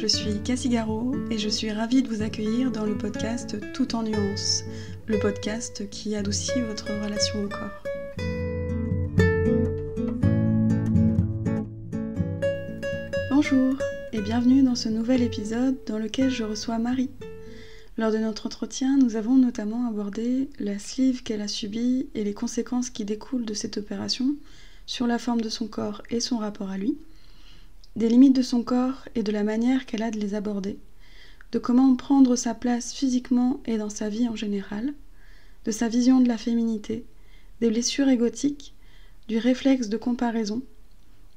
je suis Cassie Garot et je suis ravie de vous accueillir dans le podcast Tout en nuances, le podcast qui adoucit votre relation au corps. Bonjour et bienvenue dans ce nouvel épisode dans lequel je reçois Marie. Lors de notre entretien, nous avons notamment abordé la sleeve qu'elle a subie et les conséquences qui découlent de cette opération sur la forme de son corps et son rapport à lui, des limites de son corps et de la manière qu'elle a de les aborder, de comment prendre sa place physiquement et dans sa vie en général, de sa vision de la féminité, des blessures égotiques, du réflexe de comparaison,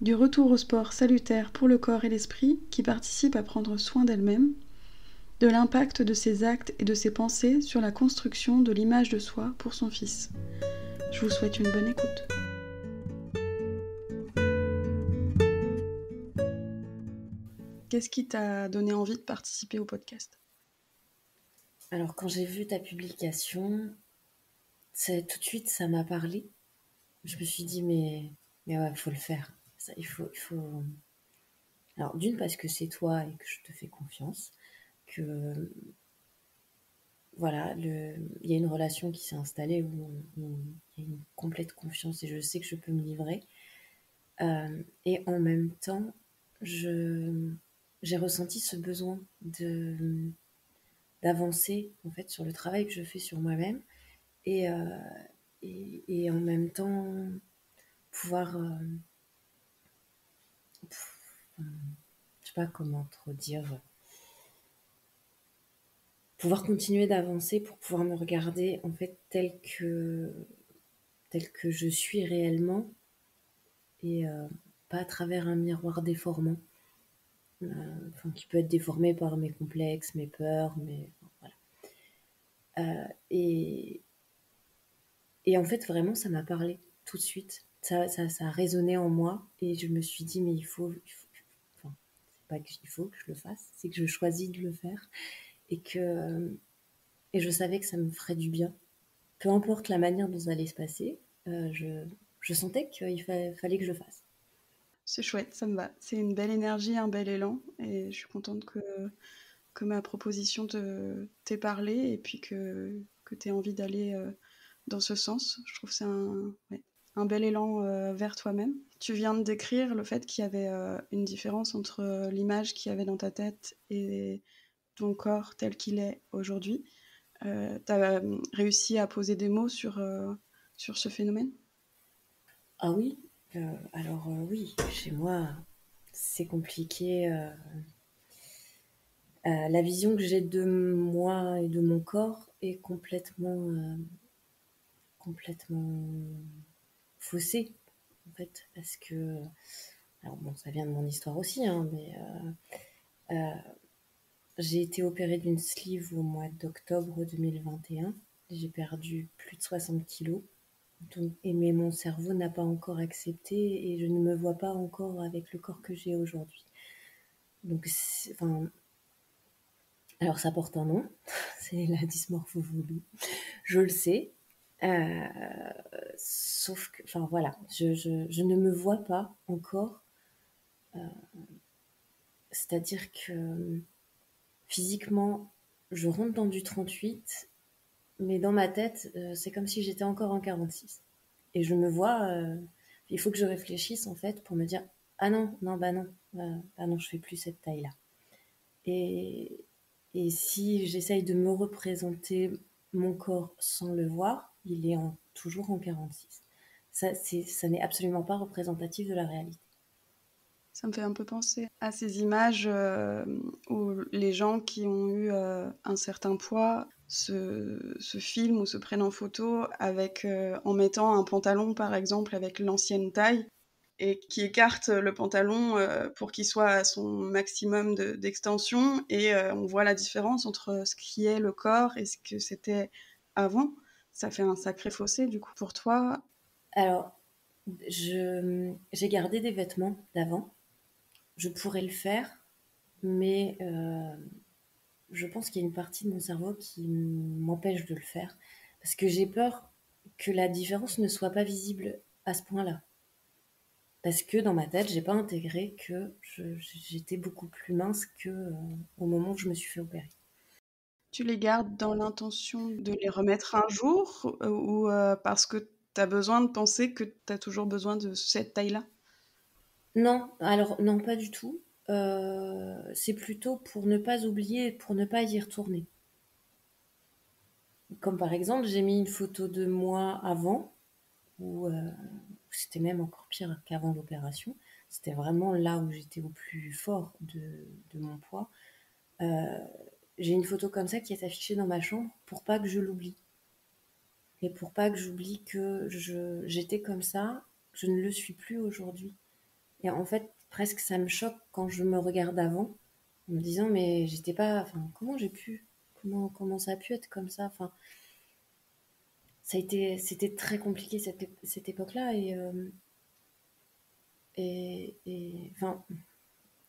du retour au sport salutaire pour le corps et l'esprit qui participe à prendre soin d'elle-même, de l'impact de ses actes et de ses pensées sur la construction de l'image de soi pour son fils. Je vous souhaite une bonne écoute. Qu'est-ce qui t'a donné envie de participer au podcast ? Alors, quand j'ai vu ta publication, tout de suite, ça m'a parlé. Je me suis dit, mais ouais, il faut le faire. Ça, il faut... Alors, d'une, parce que c'est toi et que je te fais confiance, que, voilà, il y a une relation qui s'est installée où il y a une complète confiance et je sais que je peux me livrer. Et en même temps, j'ai ressenti ce besoin d'avancer, en fait, sur le travail que je fais sur moi-même. Et, et en même temps pouvoir, je sais pas comment trop dire, pouvoir continuer d'avancer pour pouvoir me regarder en fait tel que je suis réellement et pas à travers un miroir déformant, qui peut être déformé par mes complexes, mes peurs, voilà. Et en fait vraiment ça m'a parlé tout de suite. Ça a résonné en moi et je me suis dit mais enfin, c'est pas qu'il faut que je le fasse, c'est que je choisis de le faire et je savais que ça me ferait du bien. Peu importe la manière dont ça allait se passer, je sentais qu'il fallait que je le fasse. C'est chouette, ça me va. C'est une belle énergie, un bel élan et je suis contente que ma proposition t'ait parlé et puis que tu aies envie d'aller dans ce sens. Je trouve que c'est un bel élan vers toi-même. Tu viens de décrire le fait qu'il y avait une différence entre l'image qu'il y avait dans ta tête et ton corps tel qu'il est aujourd'hui. Tu as réussi à poser des mots sur ce phénomène ? Ah oui, alors oui, chez moi, c'est compliqué. La vision que j'ai de moi et de mon corps est complètement faussée, en fait, parce que, alors bon, ça vient de mon histoire aussi, hein, mais j'ai été opérée d'une sleeve au mois d'octobre 2021. J'ai perdu plus de 60 kilos. Mais mon cerveau n'a pas encore accepté et je ne me vois pas encore avec le corps que j'ai aujourd'hui. Donc, enfin, alors ça porte un nom, c'est la dysmorphophobie, je le sais. Euh, Sauf que, enfin voilà, je ne me vois pas encore. C'est-à-dire que physiquement, je rentre dans du 38, mais dans ma tête, c'est comme si j'étais encore en 46. Et je me vois, il faut que je réfléchisse en fait pour me dire ah non, non, bah non, je fais plus cette taille-là. Et, et si j'essaye de me représenter mon corps sans le voir, il est toujours en 46. Ça n'est absolument pas représentatif de la réalité. Ça me fait un peu penser à ces images où les gens qui ont eu un certain poids se filment ou se prennent en photo avec, en mettant un pantalon par exemple avec l'ancienne taille et qui écartent le pantalon pour qu'il soit à son maximum d'extension et on voit la différence entre ce qui est le corps et ce que c'était avant. Ça fait un sacré fossé du coup pour toi. Alors, j'ai gardé des vêtements d'avant. Je pourrais le faire, mais je pense qu'il y a une partie de mon cerveau qui m'empêche de le faire parce que j'ai peur que la différence ne soit pas visible à ce point-là. Parce que dans ma tête, j'ai pas intégré que j'étais beaucoup plus mince que au moment où je me suis fait opérer. Tu les gardes dans l'intention de les remettre un jour ou parce que tu as besoin de penser que tu as toujours besoin de cette taille-là? Non, alors non, pas du tout. C'est plutôt pour ne pas oublier, pour ne pas y retourner. Comme par exemple, j'ai mis une photo de moi avant, où c'était même encore pire qu'avant l'opération. C'était vraiment là où j'étais au plus fort de mon poids. Euh, j'ai une photo comme ça qui est affichée dans ma chambre pour pas que je l'oublie. Et pour pas que j'oublie que j'étais comme ça, je ne le suis plus aujourd'hui. Et en fait, presque ça me choque quand je me regarde avant, en me disant, mais j'étais pas. Enfin, comment j'ai pu? Comment ça a pu être comme ça? Enfin, c'était très compliqué cette époque-là. Enfin,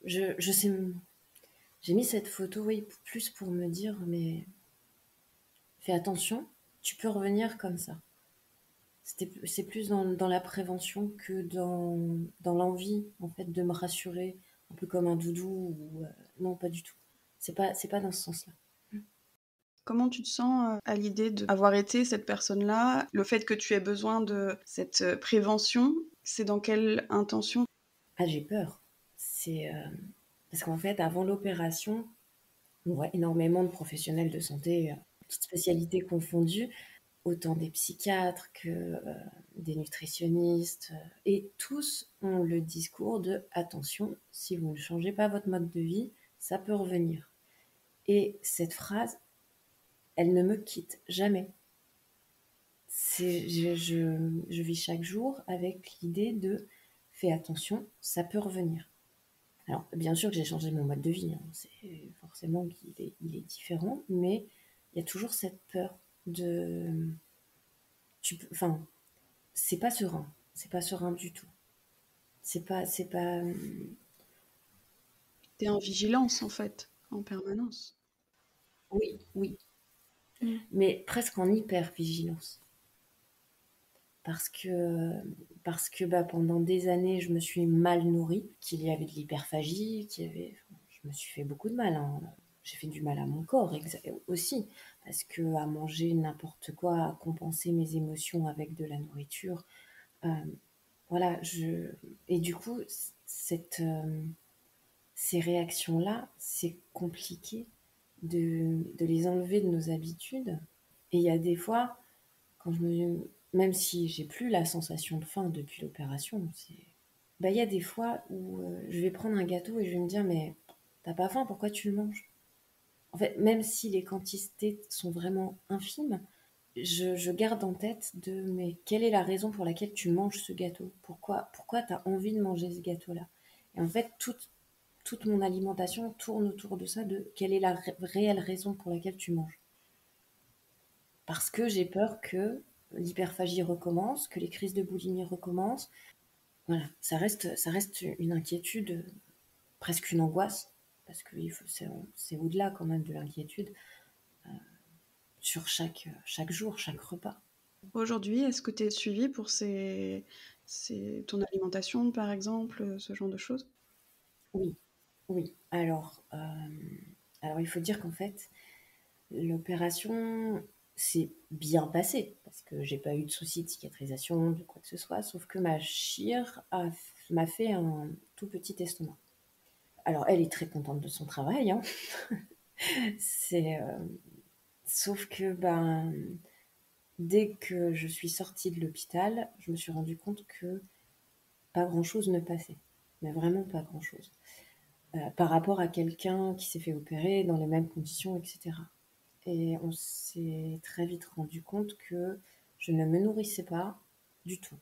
je sais. J'ai mis cette photo, oui, plus pour me dire, mais fais attention, tu peux revenir comme ça. C'est plus dans la prévention que dans l'envie, en fait, de me rassurer, un peu comme un doudou. Non, pas du tout. C'est pas dans ce sens-là. Comment tu te sens à l'idée d'avoir été cette personne-là? Le fait que tu aies besoin de cette prévention, c'est dans quelle intention? Ah, j'ai peur. C'est parce qu'en fait, avant l'opération, on voit énormément de professionnels de santé, toutes spécialités confondues, autant des psychiatres que des nutritionnistes, et tous ont le discours de attention, si vous ne changez pas votre mode de vie, ça peut revenir. Et cette phrase, elle ne me quitte jamais. Je vis chaque jour avec l'idée de fais attention, ça peut revenir. Alors, bien sûr que j'ai changé mon mode de vie, hein, c'est forcément qu'il est différent, mais il y a toujours cette peur de. Enfin, c'est pas serein du tout. C'est pas. T'es en vigilance en fait, en permanence. Oui, oui, Mm. mais presque en hyper vigilance. Parce que, bah, pendant des années, je me suis mal nourrie, qu'il y avait de l'hyperphagie, je me suis fait beaucoup de mal, hein. J'ai fait du mal à mon corps aussi, parce que à manger n'importe quoi, à compenser mes émotions avec de la nourriture, euh, voilà, et du coup, ces réactions-là, c'est compliqué de les enlever de nos habitudes. Et il y a des fois, même si j'ai plus la sensation de faim depuis l'opération, bah, il y a des fois où je vais prendre un gâteau et je vais me dire, mais t'as pas faim, pourquoi tu le manges? En fait, même si les quantités sont vraiment infimes, je garde en tête mais quelle est la raison pour laquelle tu manges ce gâteau? Pourquoi tu as envie de manger ce gâteau-là? Et en fait, toute mon alimentation tourne autour de ça, de quelle est la réelle raison pour laquelle tu manges. Parce que j'ai peur que l'hyperphagie recommence, que les crises de boulimie recommencent. Voilà, ça reste une inquiétude, presque une angoisse, parce que c'est au-delà quand même de l'inquiétude, sur chaque jour, chaque repas. Aujourd'hui, est-ce que tu es suivie pour ton alimentation, par exemple, ce genre de choses? Oui, oui. Alors il faut dire qu'en fait, l'opération s'est bien passée, parce que j'ai pas eu de soucis de cicatrisation, de quoi que ce soit, sauf que ma chire m'a fait un tout petit estomac. Alors elle est très contente de son travail, hein. C'est, sauf que ben, dès que je suis sortie de l'hôpital, je me suis rendu compte que pas grand-chose ne passait, mais vraiment pas grand-chose. Par rapport à quelqu'un qui s'est fait opérer dans les mêmes conditions, etc. Et on s'est très vite rendu compte que je ne me nourrissais pas du tout.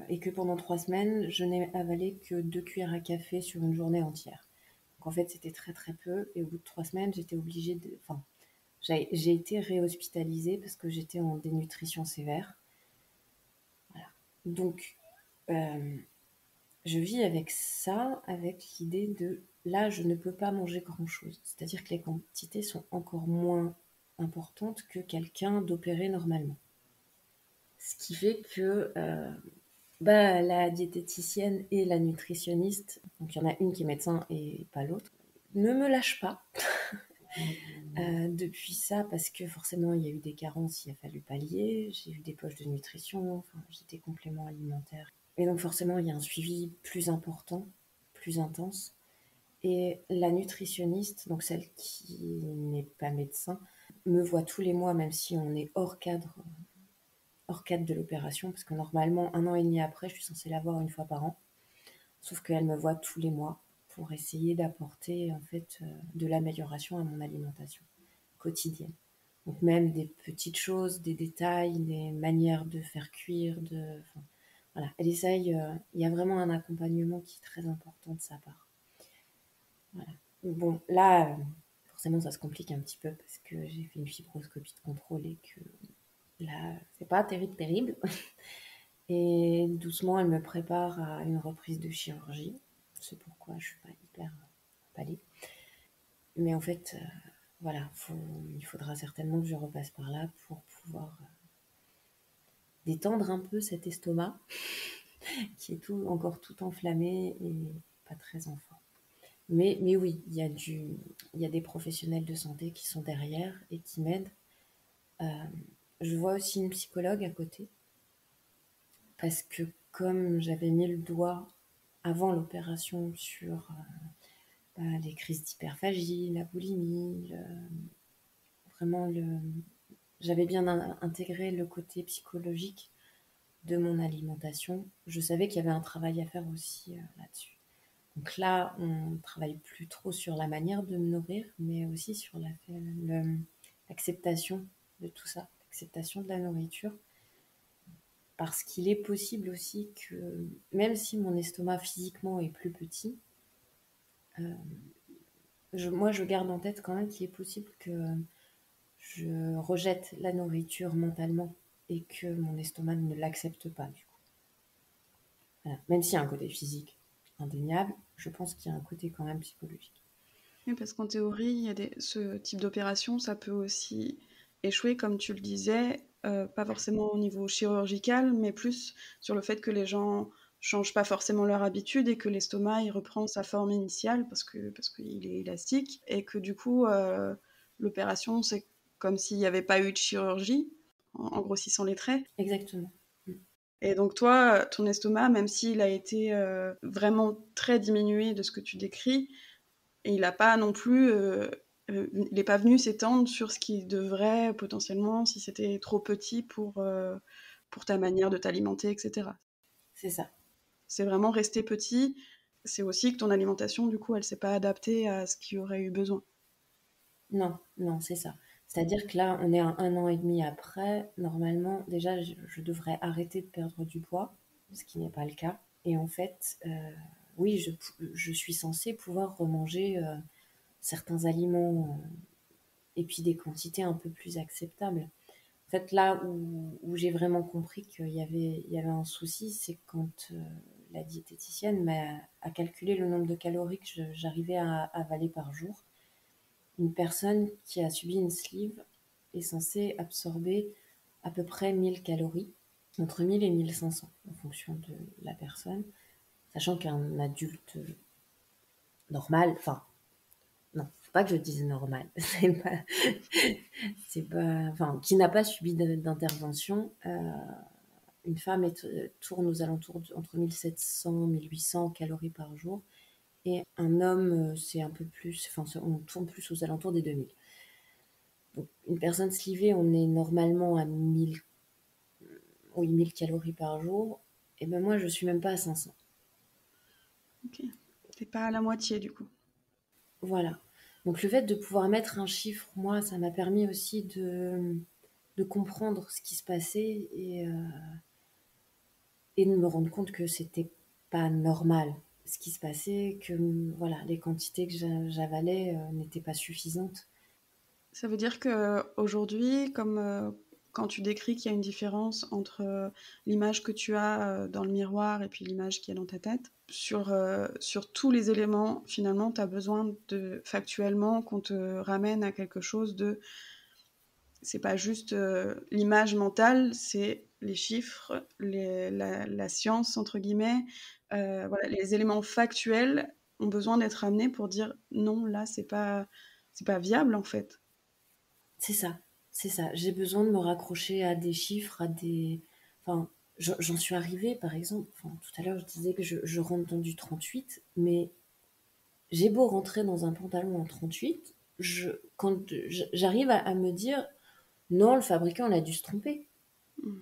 Et que pendant 3 semaines, je n'ai avalé que 2 cuillères à café sur une journée entière. Donc en fait, c'était très très peu. Et au bout de 3 semaines, j'étais obligée de. Enfin, j'ai été réhospitalisée parce que j'étais en dénutrition sévère. Voilà. Donc, euh, je vis avec ça, avec l'idée de là, je ne peux pas manger grand-chose. C'est-à-dire que les quantités sont encore moins importantes que quelqu'un d'opéré normalement. Ce qui fait que La diététicienne et la nutritionniste, donc il y en a une qui est médecin et pas l'autre, ne me lâche pas depuis ça parce que forcément il y a eu des carences, il a fallu pallier, j'ai eu des poches de nutrition, enfin, j'ai des compléments alimentaires. Et donc forcément il y a un suivi plus important, plus intense. Et la nutritionniste, donc celle qui n'est pas médecin, me voit tous les mois, même si on est hors cadre de l'opération, parce que normalement, 1 an et demi après, je suis censée la voir une fois par an. Sauf qu'elle me voit tous les mois pour essayer d'apporter en fait de l'amélioration à mon alimentation quotidienne. Donc même des petites choses, des détails, des manières de faire cuire, enfin, voilà. Elle essaye, il y a vraiment un accompagnement qui est très important de sa part. Voilà. Bon, là, forcément, ça se complique un petit peu parce que j'ai fait une fibroscopie de contrôle et que là, c'est pas terrible, terrible. Et doucement, elle me prépare à une reprise de chirurgie. C'est pourquoi je suis pas hyper emballée. Mais en fait, voilà, il faudra certainement que je repasse par là pour pouvoir détendre un peu cet estomac qui est encore tout enflammé et pas très en forme. Mais oui, il y a des professionnels de santé qui sont derrière et qui m'aident. Je vois aussi une psychologue à côté parce que comme j'avais mis le doigt avant l'opération sur les crises d'hyperphagie, la boulimie, vraiment j'avais bien intégré le côté psychologique de mon alimentation. Je savais qu'il y avait un travail à faire aussi là-dessus. Donc là, on ne travaille plus trop sur la manière de me nourrir, mais aussi sur l'acceptation de tout ça, l'acceptation de la nourriture. Parce qu'il est possible aussi que, même si mon estomac physiquement est plus petit, moi je garde en tête quand même qu'il est possible que je rejette la nourriture mentalement et que mon estomac ne l'accepte pas du coup. Voilà. Même s'il y a un côté physique indéniable, je pense qu'il y a un côté quand même psychologique. Oui, parce qu'en théorie, il y a ce type d'opération, ça peut aussi échouer, comme tu le disais, pas forcément au niveau chirurgical, mais plus sur le fait que les gens changent pas forcément leur habitude et que l'estomac, il reprend sa forme initiale parce qu'il est élastique et que du coup, l'opération, c'est comme s'il n'y avait pas eu de chirurgie, en grossissant les traits. Exactement. Et donc toi, ton estomac, même s'il a été vraiment très diminué de ce que tu décris, et il n'a pas non plus, il n'est pas venu s'étendre sur ce qui devrait potentiellement, si c'était trop petit pour ta manière de t'alimenter, etc. C'est ça. C'est vraiment resté petit. C'est aussi que ton alimentation, du coup, elle s'est pas adaptée à ce qu'il y aurait eu besoin. Non, non, c'est ça. C'est-à-dire que là, on est à 1 an et demi après. Normalement, déjà, je devrais arrêter de perdre du poids, ce qui n'est pas le cas. Et en fait, oui, je suis censée pouvoir remanger certains aliments et puis des quantités un peu plus acceptables. En fait, là où j'ai vraiment compris il y avait un souci, c'est quand la diététicienne a calculé le nombre de calories que j'arrivais à avaler par jour. Une personne qui a subi une sleeve est censée absorber à peu près 1000 calories, entre 1000 et 1500 en fonction de la personne, sachant qu'un adulte normal, enfin, non, faut pas que je dise normal, enfin, qui n'a pas subi d'intervention, une femme tourne aux alentours entre 1700 et 1800 calories par jour, et un homme, c'est un peu plus, enfin, on tourne plus aux alentours des 2000. Donc, une personne slivée, on est normalement à 1000, oui, 1000 calories par jour. Et ben moi, je suis même pas à 500. Ok. T'es pas à la moitié, du coup. Voilà. Donc le fait de pouvoir mettre un chiffre, moi, ça m'a permis aussi de comprendre ce qui se passait et de me rendre compte que c'était pas normal ce qui se passait, que voilà, les quantités que j'avalais n'étaient pas suffisantes. Ça veut dire que aujourd'hui, comme quand tu décris qu'il y a une différence entre l'image que tu as dans le miroir et puis l'image qui est dans ta tête, sur tous les éléments, finalement, tu as besoin factuellement qu'on te ramène à quelque chose de c'est pas juste l'image mentale, c'est les chiffres, la science, entre guillemets. Voilà, les éléments factuels ont besoin d'être amenés pour dire non, là, c'est pas viable en fait. C'est ça, c'est ça. J'ai besoin de me raccrocher à des chiffres, à des. Enfin, j'en suis arrivée, par exemple. Enfin, tout à l'heure, je disais que je rentre dans du 38, mais j'ai beau rentrer dans un pantalon en 38, quand j'arrive à me dire non, le fabricant, il a dû se tromper. Mm.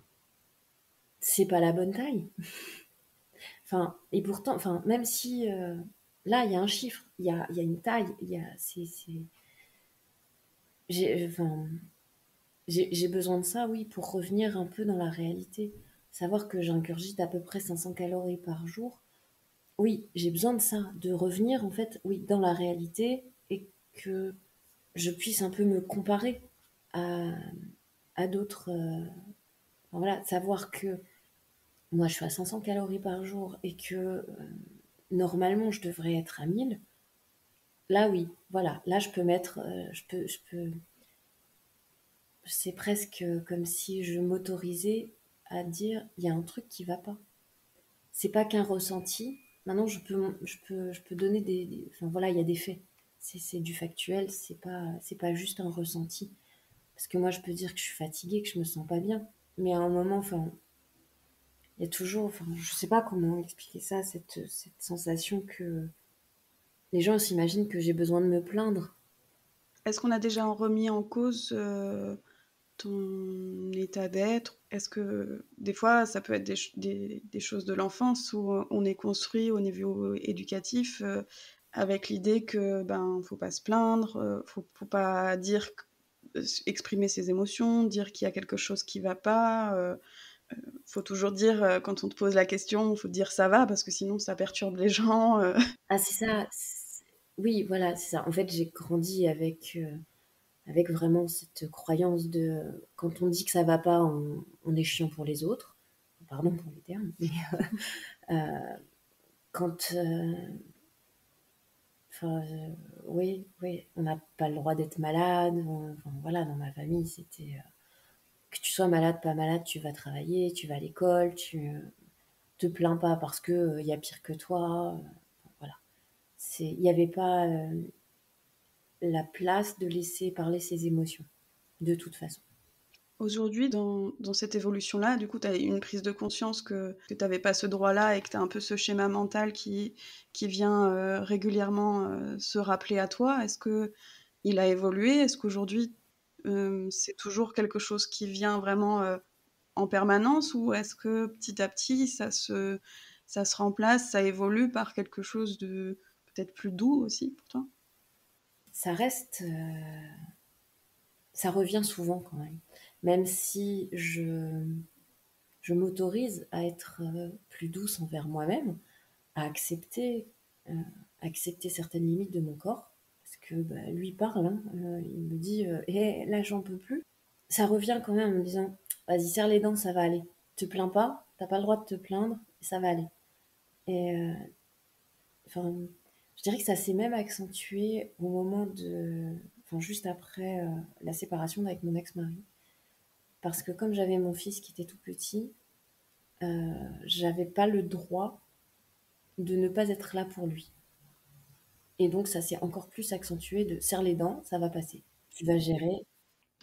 C'est pas la bonne taille. Enfin, et pourtant, enfin, même si là, il y a un chiffre, il y a une taille, enfin, j'ai besoin de ça, oui, pour revenir un peu dans la réalité. Savoir que j'ingurgite à peu près 500 calories par jour. Oui, j'ai besoin de ça, de revenir en fait, oui, dans la réalité et que je puisse un peu me comparer à, à d'autres. Enfin, voilà, savoir que moi je suis à 500 calories par jour et que normalement je devrais être à 1000. Là, oui, voilà, là je peux mettre, c'est presque comme si je m'autorisais à dire il y a un truc qui va pas. C'est pas qu'un ressenti. Maintenant, je peux donner enfin voilà, il y a des faits. C'est du factuel, c'est pas juste un ressenti. Parce que moi, je peux dire que je suis fatiguée, que je me sens pas bien. Mais à un moment, enfin, il y a toujours, enfin, je sais pas comment expliquer ça, cette sensation que les gens s'imaginent que j'ai besoin de me plaindre. Est-ce qu'on a déjà remis en cause ton état d'être? Est-ce que des fois, ça peut être des choses de l'enfance où on est construit au niveau éducatif avec l'idée que ben faut pas se plaindre, faut pas dire, exprimer ses émotions, dire qu'il y a quelque chose qui va pas. Faut toujours dire quand on te pose la question, faut dire ça va parce que sinon ça perturbe les gens. Ah, c'est ça. Oui, voilà, c'est ça. En fait, j'ai grandi avec vraiment cette croyance de quand on dit que ça va pas, on est chiant pour les autres. Pardon pour les termes, mais quand, enfin, oui, oui, on n'a pas le droit d'être malade. Enfin, voilà, dans ma famille, c'était que tu sois malade, pas malade, tu vas travailler, tu vas à l'école, tu te plains pas parce que il y a pire que toi. Voilà, il n'y avait pas la place de laisser parler ses émotions, de toute façon. Aujourd'hui, dans cette évolution-là, du coup, tu as une prise de conscience que tu n'avais pas ce droit-là et que tu as un peu ce schéma mental qui vient régulièrement se rappeler à toi. Est-ce qu'il a évolué? Est-ce qu'aujourd'hui, c'est toujours quelque chose qui vient vraiment en permanence ou est-ce que petit à petit, ça se remplace, ça évolue par quelque chose de peut-être plus doux aussi pour toi? Ça reste, ça revient souvent quand même. Même si je m'autorise à être plus douce envers moi-même, à euh, accepter certaines limites de mon corps, parce que bah, lui parle, hein, il me dit Eh, là j'en peux plus. Ça revient quand même en me disant vas-y, serre les dents, ça va aller. Te plains pas, t'as pas le droit de te plaindre, ça va aller. Et enfin, je dirais que ça s'est même accentué au moment enfin, juste après la séparation avec mon ex-mari. Parce que comme j'avais mon fils qui était tout petit, j'avais pas le droit de ne pas être là pour lui. Et donc ça s'est encore plus accentué de serre les dents, ça va passer. Tu vas gérer.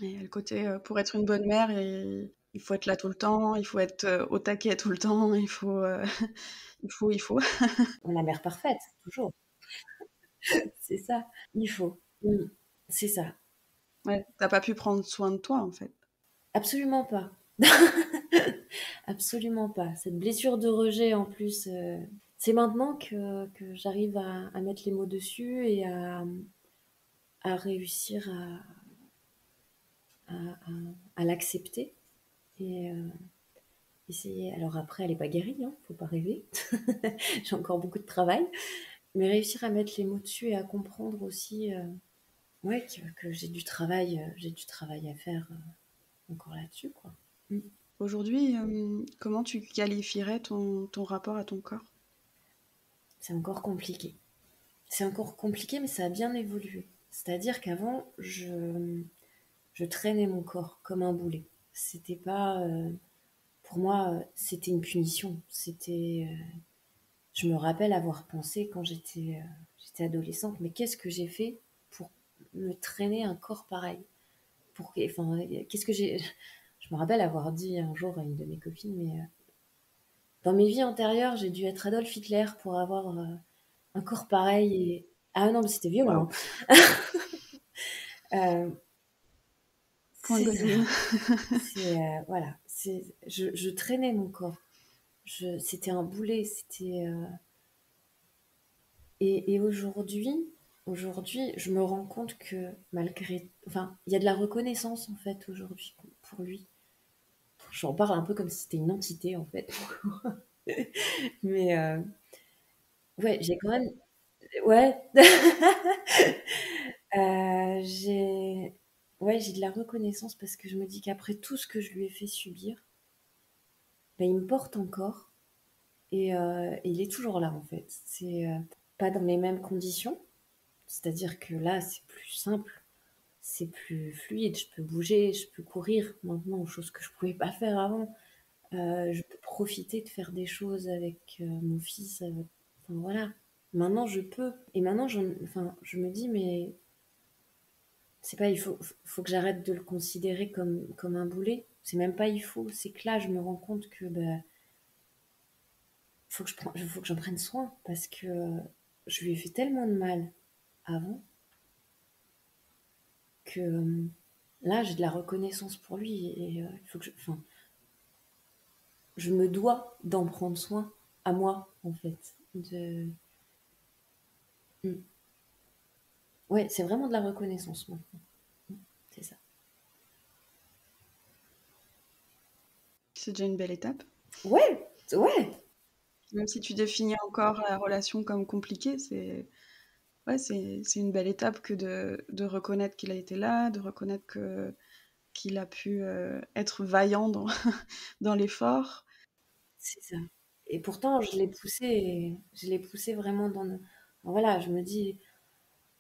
Et le côté, pour être une bonne mère, il faut être là tout le temps, il faut être au taquet tout le temps, il faut. La mère parfaite, toujours. C'est ça, il faut. C'est ça. Ouais, t'as pas pu prendre soin de toi en fait. Absolument pas. Absolument pas. Cette blessure de rejet en plus, c'est maintenant que j'arrive à mettre les mots dessus et à réussir à l'accepter et essayer. Alors après, elle n'est pas guérie, hein, faut pas rêver. J'ai encore beaucoup de travail, mais réussir à mettre les mots dessus et à comprendre aussi, ouais, que j'ai du travail à faire encore là-dessus, quoi. Mm. Aujourd'hui, comment tu qualifierais ton rapport à ton corps? C'est encore compliqué. C'est encore compliqué, mais ça a bien évolué. C'est-à-dire qu'avant, je je traînais mon corps comme un boulet. C'était pas, pour moi, c'était une punition. Je me rappelle avoir pensé quand j'étais adolescente, mais qu'est-ce que j'ai fait pour me traîner un corps pareil? Enfin, qu'est-ce que j'ai. Je me rappelle avoir dit un jour à une de mes copines, mais dans mes vies antérieures, j'ai dû être Adolf Hitler pour avoir un corps pareil. Ah non, mais c'était Waouh, violent. Euh, point c'est ça. Godwin. Voilà. Je traînais mon corps. C'était un boulet. Et aujourd'hui, je me rends compte que malgré. Enfin, il y a de la reconnaissance, en fait, aujourd'hui, pour lui. J'en parle un peu comme si c'était une entité, en fait. Mais ouais, j'ai quand même. Ouais. J'ai ouais, j'ai de la reconnaissance parce que je me dis qu'après tout ce que je lui ai fait subir, bah, il me porte encore et il est toujours là, en fait. C'est, pas dans les mêmes conditions, c'est-à-dire que là, c'est plus simple, c'est plus fluide, je peux bouger, je peux courir maintenant, chose que je pouvais pas faire avant. Je peux profiter de faire des choses avec, mon fils, enfin voilà. Maintenant je peux et maintenant enfin, je me dis: «Mais c'est pas il faut que j'arrête de le considérer comme un boulet. C'est même pas il faut, c'est que là, je me rends compte que bah, faut que j'en prenne soin parce que je lui ai fait tellement de mal avant que là, j'ai de la reconnaissance pour lui et il faut que enfin, je me dois d'en prendre soin à moi, en fait. Mm. Ouais, c'est vraiment de la reconnaissance maintenant. Mm, c'est ça. C'est déjà une belle étape. Ouais, ouais, Même si tu définis encore la relation comme compliquée, ouais, c'est une belle étape que de reconnaître qu'il a été là, de reconnaître qu'il a pu être vaillant dans, dans l'effort. c'est ça. Et pourtant, je l'ai poussé vraiment voilà, je me dis,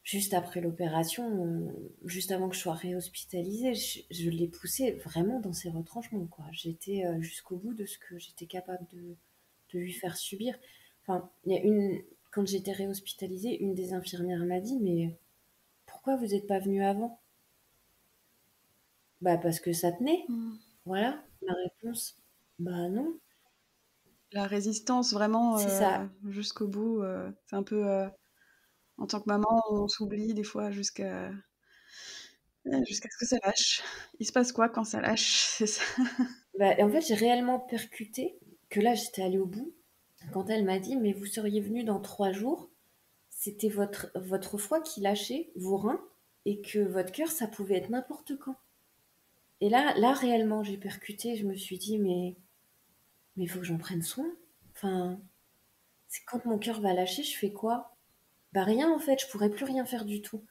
juste après l'opération, juste avant que je sois réhospitalisée, je l'ai poussé vraiment dans ses retranchements, quoi. J'étais jusqu'au bout de ce que j'étais capable de lui faire subir. Enfin, quand j'étais réhospitalisée, une des infirmières m'a dit, mais pourquoi vous n'êtes pas venu avant? Bah parce que ça tenait. Mm. Voilà, ma réponse. Bah non, La résistance vraiment c'est ça. jusqu'au bout, c'est un peu en tant que maman, on s'oublie des fois jusqu'à ce que ça lâche. Il se passe quoi quand ça lâche? C'est ça. Bah, et en fait, j'ai réellement percuté que là, j'étais allée au bout. Quand elle m'a dit, mais vous seriez venu dans 3 jours, c'était votre foie qui lâchait, vos reins, et que votre cœur, ça pouvait être n'importe quand. Et là, réellement, j'ai percuté, je me suis dit, mais il faut que j'en prenne soin. Enfin, c'est quand mon cœur va lâcher, je fais quoi? Bah rien, en fait, je pourrais plus rien faire du tout.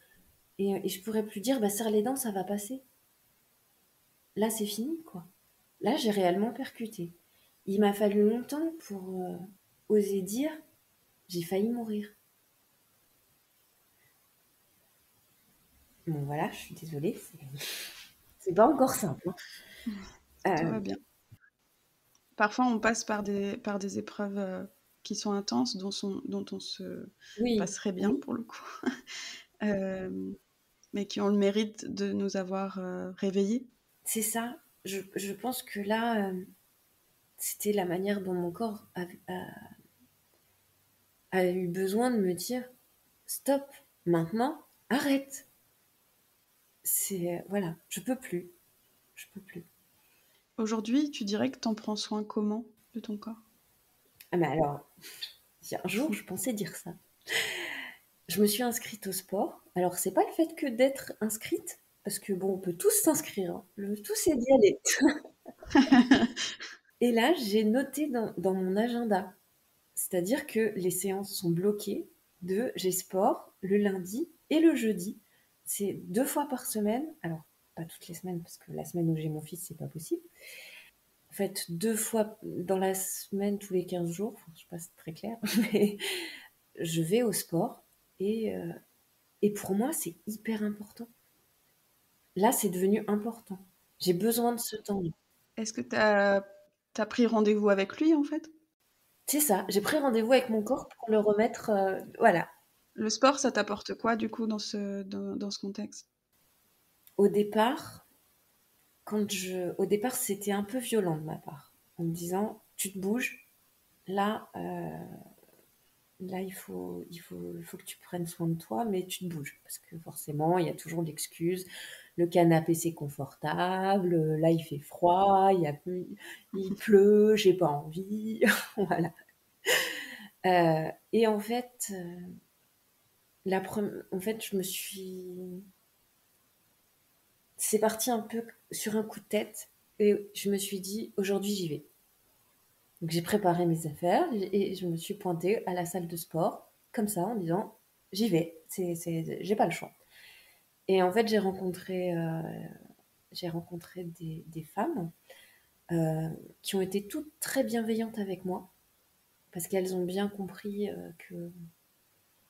Et je pourrais plus dire, bah serre les dents, ça va passer. Là, c'est fini, quoi. Là, j'ai réellement percuté. Il m'a fallu longtemps pour oser dire, j'ai failli mourir. Bon, voilà, je suis désolée, c'est pas encore simple, hein. Tout Euh, va bien. Parfois, on passe par des épreuves qui sont intenses, dont on se oui, passerait bien oui, pour le coup, euh, mais qui ont le mérite de nous avoir réveillés. c'est ça. Je pense que là, c'était la manière dont mon corps a eu besoin de me dire, stop, maintenant, arrête. Voilà, je peux plus, je peux plus. Aujourd'hui, tu dirais que t'en prends soin comment de ton corps? Ah, mais alors, si un jour, je pensais dire ça. Je me suis inscrite au sport. Alors, c'est pas le fait que d'être inscrite, parce que bon, on peut tous s'inscrire, hein. Le tout, c'est d'y aller. Et là, j'ai noté dans mon agenda. C'est-à-dire que les séances sont bloquées j'ai sport le lundi et le jeudi. C'est 2 fois par semaine. Alors, pas toutes les semaines, parce que la semaine où j'ai mon fils, c'est pas possible. En fait, 2 fois dans la semaine, tous les 15 jours. Enfin, je sais pas, c'est très clair. Mais je vais au sport et pour moi, c'est hyper important. là, c'est devenu important. J'ai besoin de ce temps-là. Est-ce que t'as pris rendez-vous avec lui, en fait? C'est ça, j'ai pris rendez-vous avec mon corps pour le remettre, voilà. Le sport, ça t'apporte quoi, du coup, dans ce contexte? Au départ, au départ, c'était un peu violent de ma part, en me disant: «Tu te bouges, là, là, il faut que tu prennes soin de toi, mais tu te bouges». Parce que forcément, il y a toujours l'excuse: «Le canapé, c'est confortable, là, il fait froid, il pleut, j'ai pas envie». Voilà. Et en fait, en fait, c'est parti un peu sur un coup de tête et je me suis dit: «Aujourd'hui, j'y vais». Donc j'ai préparé mes affaires et je me suis pointée à la salle de sport comme ça en disant: «J'y vais, j'ai pas le choix». Et en fait, j'ai rencontré des femmes, qui ont été toutes très bienveillantes avec moi parce qu'elles ont bien compris, en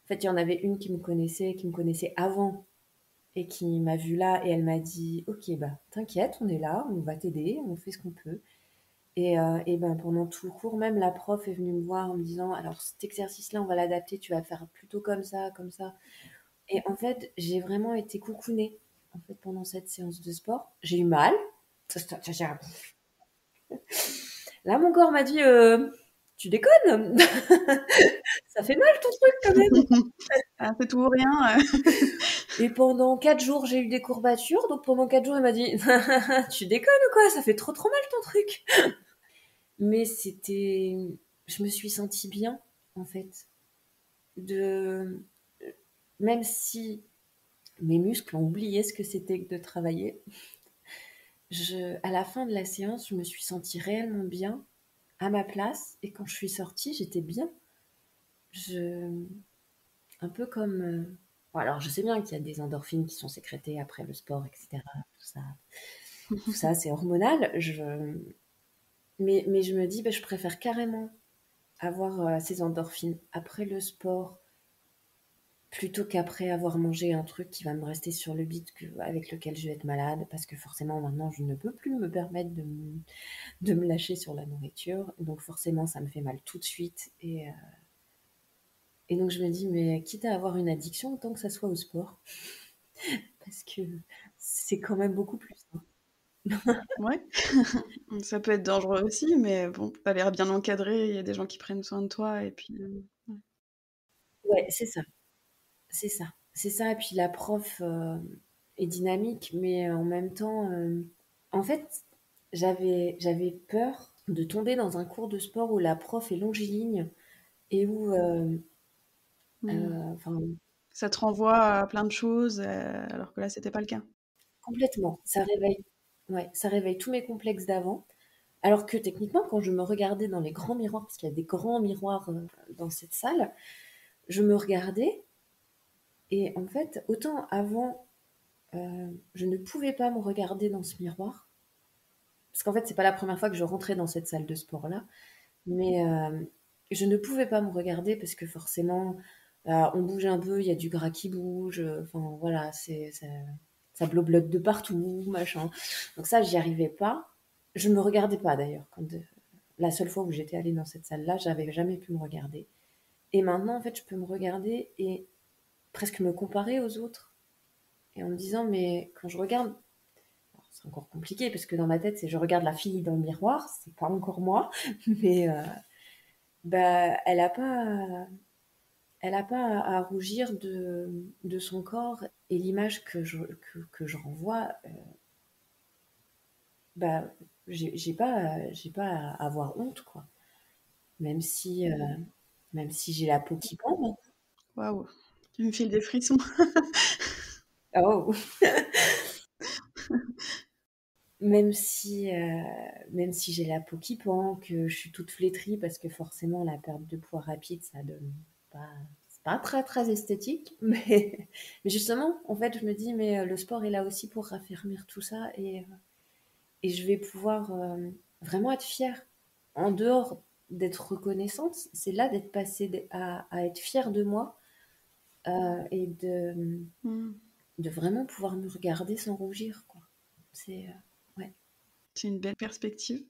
fait, il y en avait une qui me connaissait avant et qui m'a vue là et elle m'a dit: «OK, bah, t'inquiète, on est là, on va t'aider, on fait ce qu'on peut». Et ben, pendant tout le cours, même la prof est venue me voir en me disant: «Alors cet exercice-là, on va l'adapter, tu vas le faire plutôt comme ça, comme ça». Et en fait, j'ai vraiment été coucounée, en fait, pendant cette séance de sport. J'ai eu mal. Là, mon corps m'a dit: «Tu déconnes? Ça fait mal ton truc quand même». Ah, c'est tout ou rien. Et pendant 4 jours, j'ai eu des courbatures. Donc pendant 4 jours, il m'a dit: «Tu déconnes ou quoi? Ça fait trop, trop mal ton truc». Mais je me suis sentie bien, en fait. De Même si mes muscles ont oublié ce que c'était que de travailler, à la fin de la séance, je me suis sentie réellement bien, à ma place, et quand je suis sortie, j'étais bien. Je Un peu comme, bon, alors je sais bien qu'il y a des endorphines qui sont sécrétées après le sport et cetera, tout ça, c'est hormonal. Mais je me dis: «Bah, je préfère carrément avoir, ces endorphines après le sport plutôt qu'après avoir mangé un truc qui va me rester sur le bide, avec lequel je vais être malade, parce que forcément maintenant je ne peux plus me permettre de me lâcher sur la nourriture, donc forcément ça me fait mal tout de suite, et donc je me dis, mais quitte à avoir une addiction, autant que ça soit au sport, parce que c'est quand même beaucoup plus sain. Ouais. Ça peut être dangereux aussi, mais bon, tu as l'air bien encadré, il y a des gens qui prennent soin de toi et puis, ouais. Ouais, c'est ça, c'est ça, c'est ça. Et puis la prof, est dynamique, mais en même temps, en fait, j'avais peur de tomber dans un cours de sport où la prof est longiligne et où, Mmh. enfin, Ça te renvoie à plein de choses, alors que là, c'était pas le cas. complètement, ouais, ça réveille tous mes complexes d'avant. Alors que techniquement, quand je me regardais dans les grands miroirs, parce qu'il y a des grands miroirs, dans cette salle, je me regardais et en fait, autant avant, je ne pouvais pas me regarder dans ce miroir, parce qu'en fait, c'est pas la première fois que je rentrais dans cette salle de sport-là, mais je ne pouvais pas me regarder parce que forcément, on bouge un peu, il y a du gras qui bouge, enfin voilà, ça bloblote de partout, machin. Donc ça, j'y arrivais pas. Je me regardais pas d'ailleurs. La seule fois où j'étais allée dans cette salle-là, j'avais jamais pu me regarder. Et maintenant, en fait, je peux me regarder et presque me comparer aux autres. Et en me disant, mais quand je regarde, alors, c'est encore compliqué parce que dans ma tête, c'est je regarde la fille dans le miroir, c'est pas encore moi, mais bah, elle a pas à rougir de son corps, et l'image que je renvoie, bah, j'ai pas à avoir honte, quoi. Même si, même si j'ai la peau qui pend, hein. Waouh! Tu me files des frissons. Oh! Même si, j'ai la peau qui pend, que je suis toute flétrie parce que forcément la perte de poids rapide, ça donne pas c'est pas très, très esthétique, mais justement, en fait, je me dis: «Mais, le sport est là aussi pour raffermir tout ça, et je vais pouvoir, vraiment être fière». En dehors d'être reconnaissante, c'est là d'être passée à être fière de moi, et de Mmh. de vraiment pouvoir me regarder sans rougir, quoi. Ouais. C'est une belle perspective.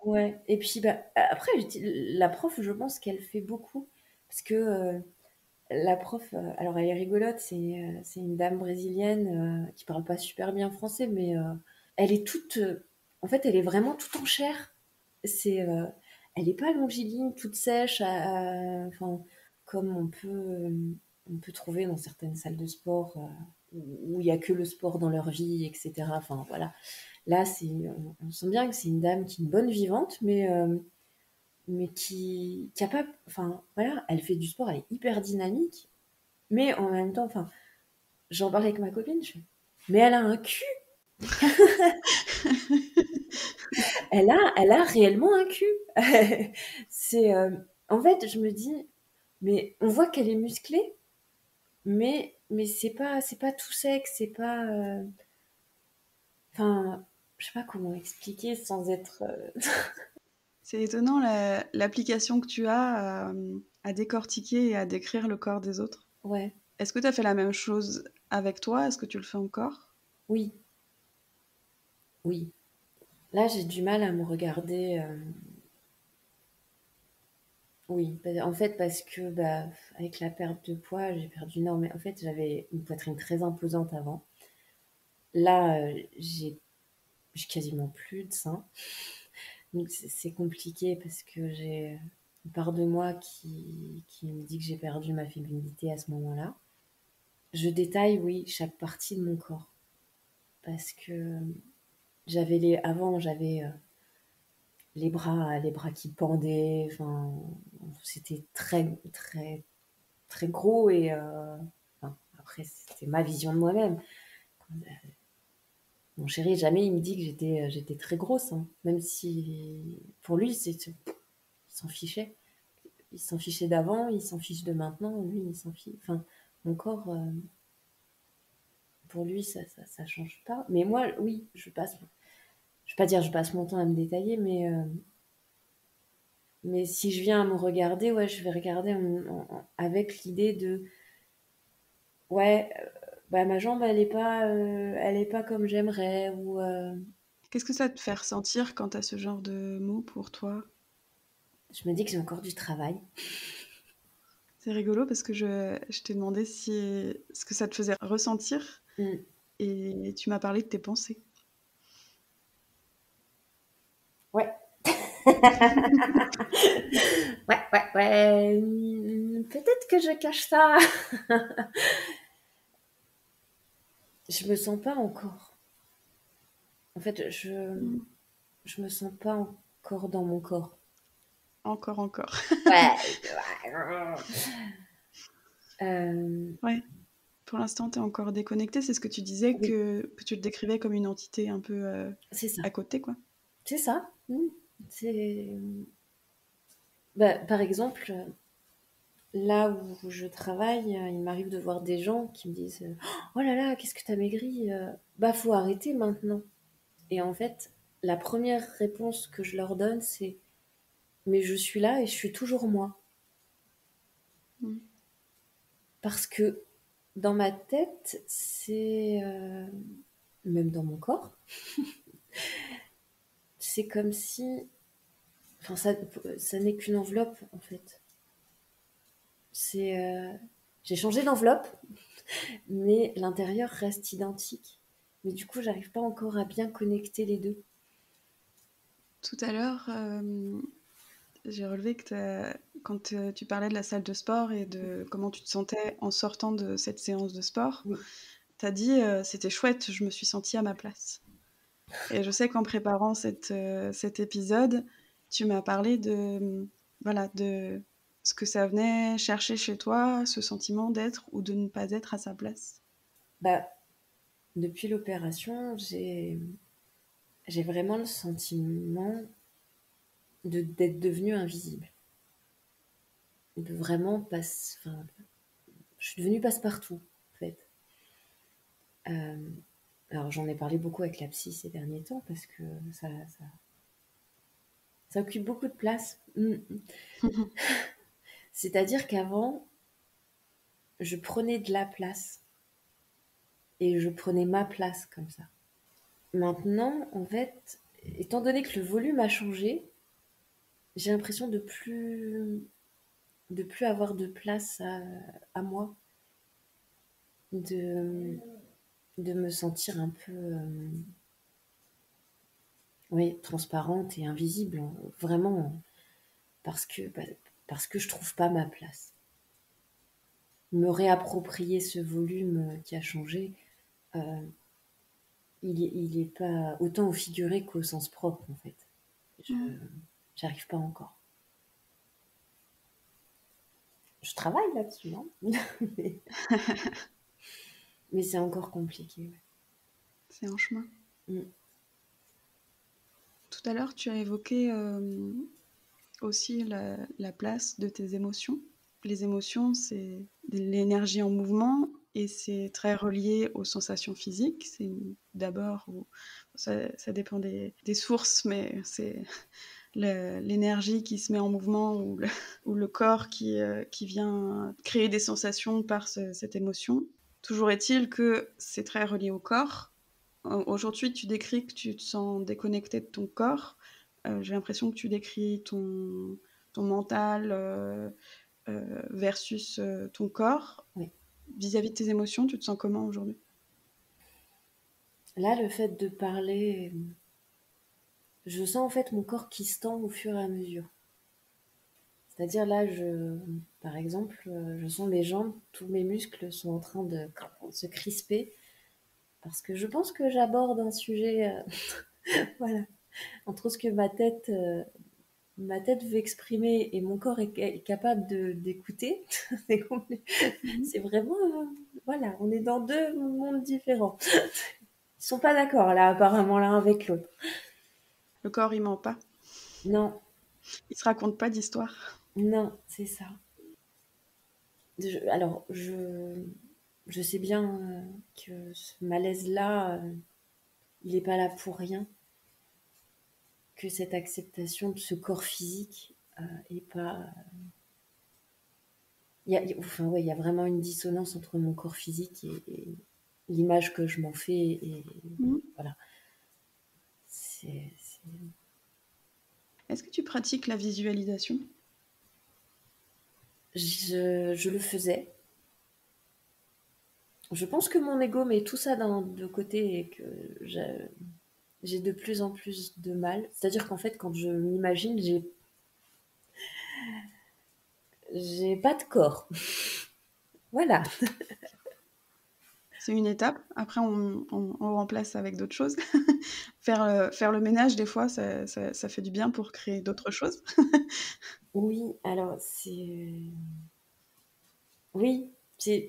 Ouais. Et puis, bah, après, la prof, je pense qu'elle fait beaucoup. Parce que la prof, alors elle est rigolote, c'est une dame brésilienne qui parle pas super bien français, mais elle est toute. En fait, elle est vraiment toute en chair. C'est, elle est pas longiligne, toute sèche, enfin, comme on peut trouver dans certaines salles de sport où il y a que le sport dans leur vie, etc. Enfin, voilà. Là, on sent bien que c'est une dame qui est une bonne vivante, mais qui a pas. Enfin, voilà, elle fait du sport, elle est hyper dynamique, mais en même temps, enfin, j'en parlais avec ma copine, je fais, mais elle a un cul, elle a réellement un cul. c'est, en fait, je me dis, mais on voit qu'elle est musclée, mais c'est pas tout sec, c'est pas, enfin, je sais pas comment expliquer sans être. C'est étonnant l'application que tu as à décortiquer et à décrire le corps des autres. Ouais, Est-ce que tu as fait la même chose avec toi? Est-ce que tu le fais encore? oui, oui. Là, j'ai du mal à me regarder. Oui, en fait, parce que bah, avec la perte de poids, j'ai perdu énormément. En fait, j'avais une poitrine très imposante avant. Là, j'ai quasiment plus de seins. Donc, c'est compliqué parce que j'ai une part de moi qui me dit que j'ai perdu ma féminité à ce moment-là. Je détaille, oui, chaque partie de mon corps. Parce que avant, j'avais les bras qui pendaient. Enfin, c'était très, très, très gros et enfin, après c'était ma vision de moi-même. Mon chéri jamais il me dit que j'étais très grosse, hein. Même si pour lui il s'en fichait. Il s'en fichait d'avant, il s'en fiche de maintenant, lui il s'en fiche. Enfin, mon corps pour lui ça change pas. Mais moi oui, je vais pas dire je passe mon temps à me détailler, mais si je viens à me regarder, ouais, je vais regarder avec l'idée de ouais, bah, ma jambe, elle est pas comme j'aimerais ou Qu'est-ce que ça te fait ressentir quand tu as ce genre de mots pour toi? je me dis que j'ai encore du travail. C'est rigolo parce que je t'ai demandé ce que ça te faisait ressentir Mm. et tu m'as parlé de tes pensées. Ouais. Ouais. Peut-être que je cache ça. Je me sens pas encore. En fait, Mm. je me sens pas encore dans mon corps. Encore. Ouais. Euh, Ouais. Pour l'instant, tu es encore déconnecté. C'est ce que tu disais oui, que tu te décrivais comme une entité un peu c'est ça. à côté, quoi. C'est ça. C'est bah, par exemple, là où je travaille, il m'arrive de voir des gens qui me disent oh là là, qu'est-ce que t'as maigri bah, faut arrêter maintenant. Et en fait, la première réponse que je leur donne, c'est mais je suis là et je suis toujours moi. Mm. Parce que dans ma tête, même dans mon corps, c'est comme si. Enfin, ça n'est qu'une enveloppe, en fait. C'est. J'ai changé d'enveloppe, mais l'intérieur reste identique. Mais du coup, j'arrive pas encore à bien connecter les deux. Tout à l'heure, j'ai relevé que quand tu parlais de la salle de sport et de comment tu te sentais en sortant de cette séance de sport, Oui. tu as dit c'était chouette, je me suis sentie à ma place. Et je sais qu'en préparant cet épisode, tu m'as parlé voilà, de ce que ça venait chercher chez toi, ce sentiment d'être ou de ne pas être à sa place. Bah, depuis l'opération, j'ai vraiment le sentiment d'être devenue invisible. De vraiment enfin, je suis devenue passe-partout, en fait. Euh, alors, j'en ai parlé beaucoup avec la psy ces derniers temps parce que ça occupe beaucoup de place. C'est-à-dire qu'avant, je prenais de la place. et je prenais ma place comme ça. Maintenant, en fait, étant donné que le volume a changé, j'ai l'impression de plus avoir de place à moi, de, de me sentir un peu oui, transparente et invisible, vraiment, parce que, bah, parce que je trouve pas ma place. Me réapproprier ce volume qui a changé, euh, il est pas autant au figuré qu'au sens propre, en fait. Je Mm. J'arrive pas encore. Je travaille là-dessus, hein. mais, mais c'est encore compliqué. Ouais. C'est en chemin. Mm. Tout à l'heure, tu as évoqué aussi la place de tes émotions. Les émotions, c'est de l'énergie en mouvement et c'est très relié aux sensations physiques. C'est d'abord, ça dépend des sources, mais c'est l'énergie qui se met en mouvement ou le corps qui vient créer des sensations par cette émotion. Toujours est-il que c'est très relié au corps. Aujourd'hui, tu décris que tu te sens déconnecté de ton corps. J'ai l'impression que tu décris ton mental versus ton corps. Oui. Vis-à-vis de tes émotions, tu te sens comment aujourd'hui? Là, le fait de parler, je sens en fait mon corps qui se tend au fur et à mesure. C'est-à-dire là, par exemple, je sens mes jambes, tous mes muscles sont en train de se crisper parce que je pense que j'aborde un sujet, voilà, entre ce que ma tête veut exprimer et mon corps est capable d'écouter. Mhm. C'est vraiment, voilà, on est dans deux mondes différents. Ils sont pas d'accord là, apparemment l'un avec l'autre. Le corps, il ment pas. Non, Il se raconte pas d'histoire. non, c'est ça. Alors, je sais bien que ce malaise-là, il n'est pas là pour rien, que cette acceptation de ce corps physique est pas. Enfin, ouais, il y a vraiment une dissonance entre mon corps physique et l'image que je m'en fais. Et Mhm. voilà. C'est- Est-ce que tu pratiques la visualisation? Je le faisais. Je pense que mon ego met tout ça de côté et que j'ai de plus en plus de mal. C'est-à-dire qu'en fait, quand je m'imagine, j'ai pas de corps. Voilà. C'est une étape. Après, on remplace avec d'autres choses. Faire le ménage, des fois, ça fait du bien pour créer d'autres choses. Oui, alors oui,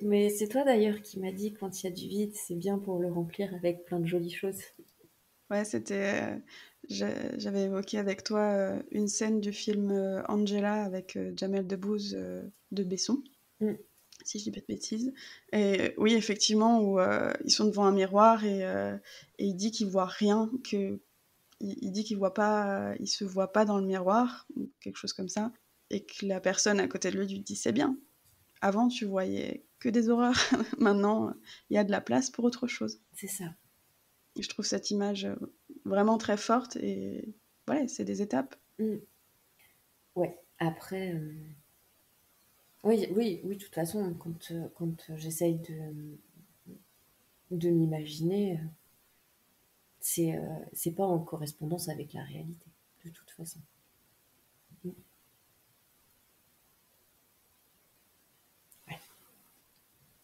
mais c'est toi d'ailleurs qui m'as dit quand il y a du vide, c'est bien pour le remplir avec plein de jolies choses. Ouais, j'avais évoqué avec toi une scène du film Angela avec Jamel Debbouze de Besson, Mm, si je dis pas de bêtises. Et oui, effectivement, où ils sont devant un miroir et il dit qu'il voit rien, il dit qu'il voit pas, il se voit pas dans le miroir, ou quelque chose comme ça, et que la personne à côté de lui dit c'est bien. Avant, tu voyais que des horreurs. Maintenant, il y a de la place pour autre chose. c'est ça. Et je trouve cette image vraiment très forte et ouais, c'est des étapes. Mm, ouais. Après, oui, oui, oui, de toute façon, quand j'essaye de m'imaginer, c'est pas en correspondance avec la réalité, de toute façon. Mm, ouais.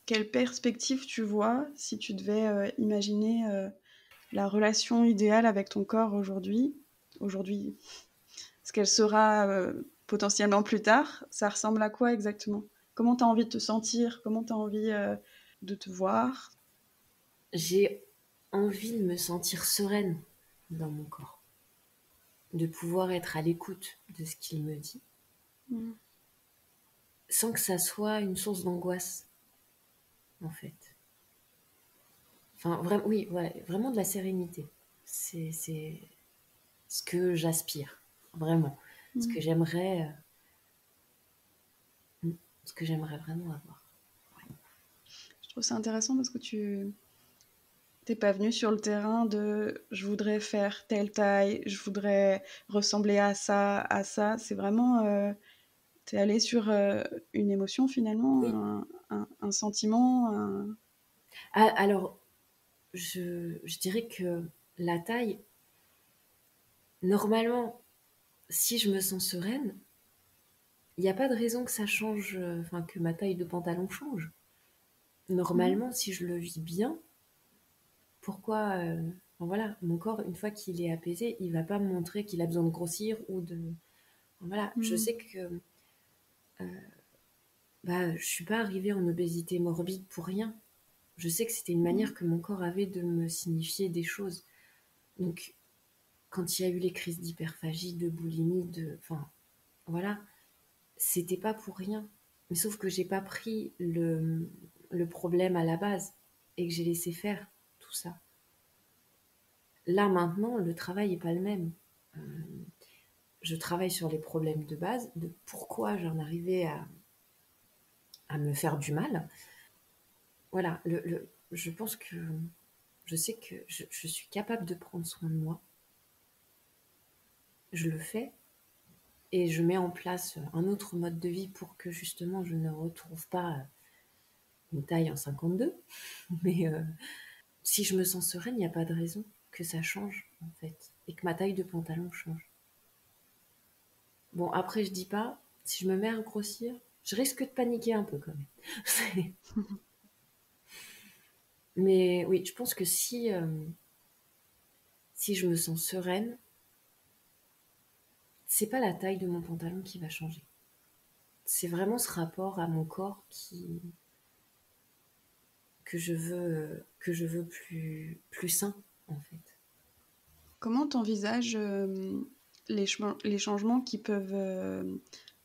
Quelle perspective tu vois si tu devais imaginer la relation idéale avec ton corps aujourd'hui, ce qu'elle sera potentiellement plus tard, ça ressemble à quoi exactement? Comment tu as envie de te sentir? Comment tu as envie de te voir? J'ai envie de me sentir sereine dans mon corps, de pouvoir être à l'écoute de ce qu'il me dit, Mm. sans que ça soit une source d'angoisse, en fait. Enfin, vraiment, oui, ouais, vraiment de la sérénité. C'est ce que j'aspire, vraiment. Ce Mm. que j'aimerais, ce que j'aimerais vraiment avoir. Je trouve ça intéressant parce que T'es pas venu sur le terrain de je voudrais faire telle taille, je voudrais ressembler à ça, à ça. C'est vraiment, t'es allé sur une émotion finalement, Oui. un sentiment. Ah, alors, je dirais que la taille, normalement, si je me sens sereine, il n'y a pas de raison que ça change, enfin que ma taille de pantalon change. Mhm. Normalement, si je le vis bien, pourquoi enfin, voilà, mon corps, une fois qu'il est apaisé, il va pas me montrer qu'il a besoin de grossir ou de. Enfin, voilà, je Mhm. sais que bah, je suis pas arrivée en obésité morbide pour rien. Je sais que c'était une Mhm. manière que mon corps avait de me signifier des choses. Donc, quand il y a eu les crises d'hyperphagie, de boulimie, enfin, voilà, c'était pas pour rien. Mais sauf que j'ai pas pris le problème à la base et que j'ai laissé faire tout ça. Là, maintenant, le travail est pas le même. Euh, je travaille sur les problèmes de base, de pourquoi j'en arrivais à me faire du mal. Voilà, je pense que je sais que je suis capable de prendre soin de moi. Je le fais et je mets en place un autre mode de vie pour que justement je ne retrouve pas une taille en 52. Mais si je me sens sereine, il n'y a pas de raison que ça change en fait et que ma taille de pantalon change. Bon, après, je dis pas, si je me mets à grossir, je risque de paniquer un peu quand même. Mais oui, je pense que si je me sens sereine, c'est pas la taille de mon pantalon qui va changer. C'est vraiment ce rapport à mon corps que je veux plus sain, en fait. Comment t'envisages les changements qui peuvent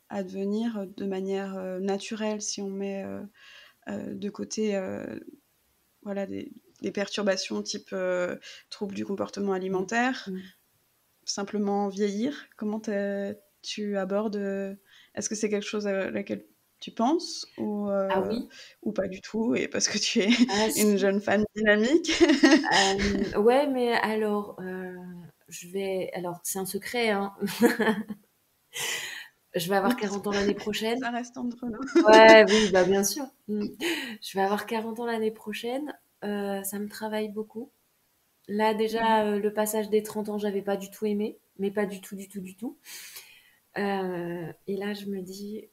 advenir de manière naturelle si on met de côté voilà, des perturbations type troubles du comportement Mm. alimentaire, Mm. simplement vieillir? Comment tu abordes est-ce que c'est quelque chose à laquelle tu penses Ah oui, ou pas du tout et parce que tu es ah une si. jeune femme dynamique? Ouais, mais alors, alors, c'est un secret, hein. Je vais avoir Oups, 40 ans l'année prochaine. ça reste entre nous. Ouais, oui, bah bien sûr. Mm. Je vais avoir 40 ans l'année prochaine. Ça me travaille beaucoup. Là, déjà, Mhm. le passage des 30 ans, j'avais pas du tout aimé, mais pas du tout, du tout, du tout. Et là, je me dis,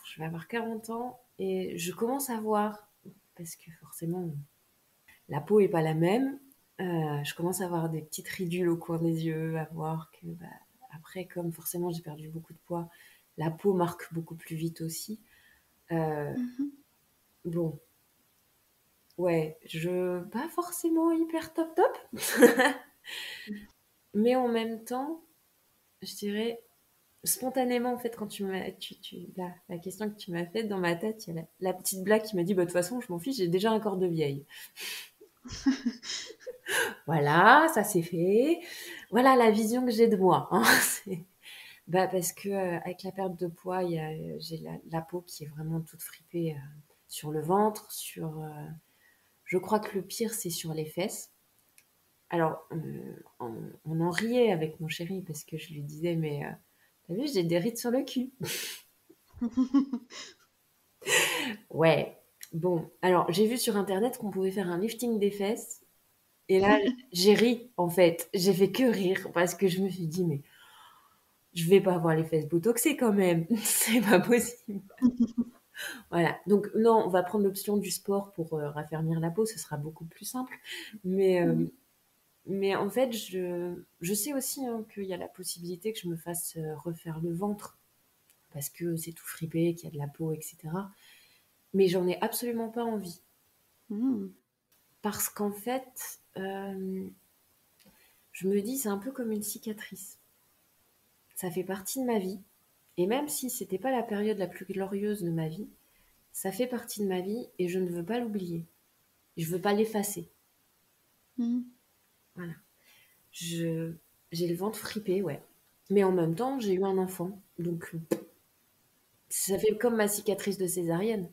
je vais avoir 40 ans et je commence à voir, parce que forcément, la peau est pas la même. Je commence à avoir des petites ridules au coin des yeux, à voir que, bah, après, comme forcément j'ai perdu beaucoup de poids, la peau marque beaucoup plus vite aussi. Euh, Mhm. bon, ouais, pas forcément hyper top top, mais en même temps, je dirais spontanément en fait quand la question que tu m'as faite dans ma tête, il y a la petite blague qui m'a dit bah de toute façon je m'en fiche, j'ai déjà un corps de vieille. Voilà, ça c'est fait. Voilà la vision que j'ai de moi, hein. Bah parce que avec la perte de poids, j'ai la peau qui est vraiment toute fripée sur le ventre, je crois que le pire c'est sur les fesses. Alors, on en riait avec mon chéri parce que je lui disais, mais t'as vu, j'ai des rides sur le cul. Ouais. Bon, alors j'ai vu sur internet qu'on pouvait faire un lifting des fesses. Et là, j'ai ri, en fait. J'ai fait que rire parce que je me suis dit, mais je vais pas avoir les fesses botoxées quand même. C'est pas possible. Voilà. Donc, non, on va prendre l'option du sport pour raffermir la peau. Ce sera beaucoup plus simple. Mais, Mhm. en fait, je sais aussi hein, qu'il y a la possibilité que je me fasse refaire le ventre parce que c'est tout fripé, qu'il y a de la peau, etc. Mais j'en ai absolument pas envie. Mhm. Parce qu'en fait, je me dis, c'est un peu comme une cicatrice. Ça fait partie de ma vie. Et même si c'était pas la période la plus glorieuse de ma vie, ça fait partie de ma vie et je ne veux pas l'oublier. Je veux pas l'effacer. Mhm. Voilà. Je, j'ai le ventre fripé, ouais. Mais en même temps, j'ai eu un enfant. Donc, ça fait comme ma cicatrice de césarienne.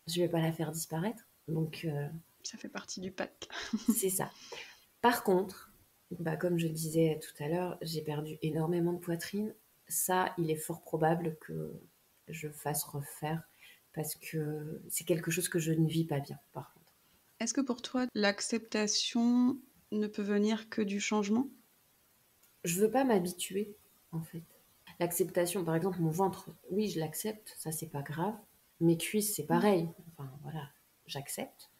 Je vais pas la faire disparaître. Donc, Ça fait partie du pack. C'est ça. Par contre, comme je le disais tout à l'heure, j'ai perdu énormément de poitrine. Ça, il est fort probable que je fasse refaire parce que c'est quelque chose que je ne vis pas bien, par contre. Est-ce que pour toi, l'acceptation ne peut venir que du changement? Je veux pas m'habituer, en fait. L'acceptation, par exemple, mon ventre, oui, je l'accepte, ça c'est pas grave. Mes cuisses, c'est pareil. Enfin, voilà, j'accepte.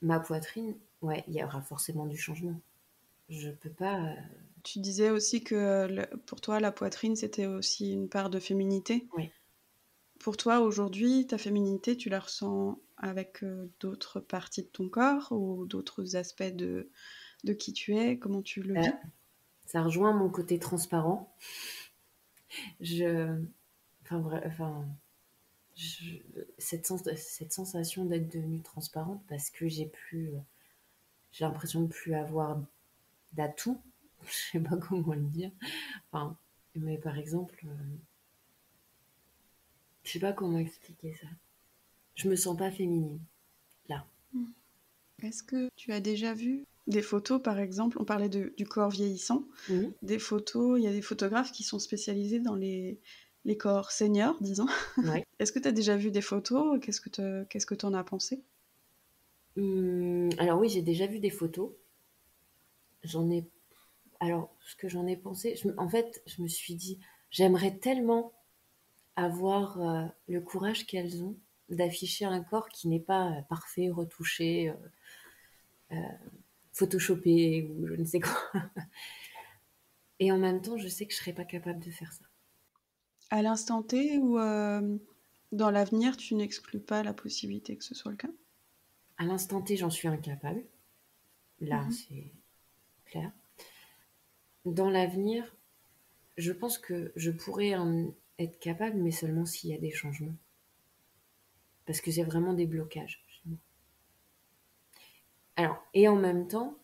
Ma poitrine, ouais, il y aura forcément du changement. Je peux pas. Tu disais aussi que pour toi, la poitrine, c'était aussi une part de féminité. Ouais. Pour toi, aujourd'hui, ta féminité, tu la ressens avec d'autres parties de ton corps ou d'autres aspects de qui tu es? Comment tu le Euh, vis? Ça rejoint mon côté transparent. Je, enfin, je- cette sensation d'être devenue transparente parce que j'ai l'impression de plus avoir d'atouts. Je sais pas comment le dire. Enfin, mais par exemple, je sais pas comment expliquer ça. Je me sens pas féminine là. Est-ce que tu as déjà vu des photos, par exemple, on parlait du corps vieillissant, Mhm. des photos, il y a des photographes qui sont spécialisés dans les corps seniors, disons. Ouais. Est-ce que tu as déjà vu des photos? Qu'est-ce que tu en as pensé? Alors oui, j'ai déjà vu des photos. J'en ai. Alors, ce que j'en ai pensé, en fait, je me suis dit, j'aimerais tellement avoir le courage qu'elles ont d'afficher un corps qui n'est pas parfait, retouché, photoshopé ou je ne sais quoi. Et en même temps, je sais que je serais pas capable de faire ça. À l'instant T ou dans l'avenir, tu n'exclus pas la possibilité que ce soit le cas? À l'instant T, j'en suis incapable. Là, Mhm. c'est clair. Dans l'avenir, je pense que je pourrais en être capable, mais seulement s'il y a des changements. Parce que c'est vraiment des blocages chez moi. Alors, et en même temps,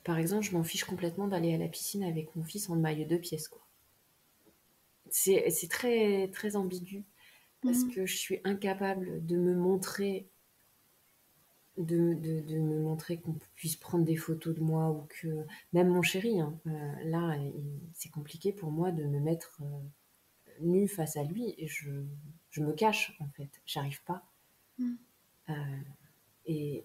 par exemple, je m'en fiche complètement d'aller à la piscine avec mon fils en maillot de pièces, quoi. C'est très, très ambigu parce Mhm. que je suis incapable de me montrer qu'on puisse prendre des photos de moi ou que même mon chéri, hein, là, c'est compliqué pour moi de me mettre nue face à lui et je me cache en fait, j'arrive pas. Mhm. Euh, et,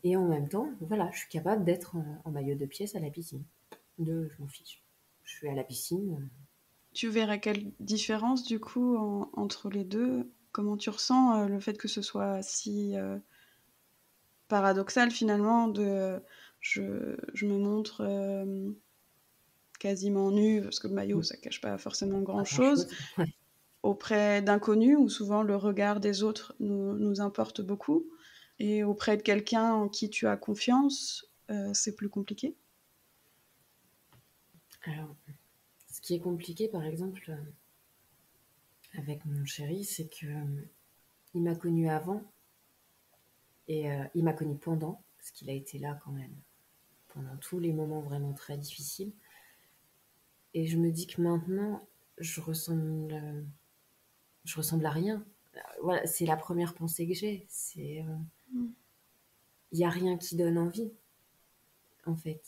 et en même temps, voilà, je suis capable d'être en maillot de pièces à la piscine. Je m'en fiche. Je suis à la piscine. Tu verrais quelle différence du coup entre les deux? Comment tu ressens le fait que ce soit si paradoxal finalement je me montre quasiment nue parce que le maillot ça cache pas forcément Pas grand grand chose chose. Ouais. auprès d'inconnus où souvent le regard des autres nous importe beaucoup et auprès de quelqu'un en qui tu as confiance c'est plus compliqué. Alors, ce qui est compliqué, par exemple, avec mon chéri, c'est que il m'a connu avant et il m'a connu pendant, parce qu'il a été là quand même pendant tous les moments vraiment très difficiles. Et je me dis que maintenant, je ressemble, euh, je ressemble à rien. Voilà, c'est la première pensée que j'ai. Mm. Il y a rien qui donne envie, en fait.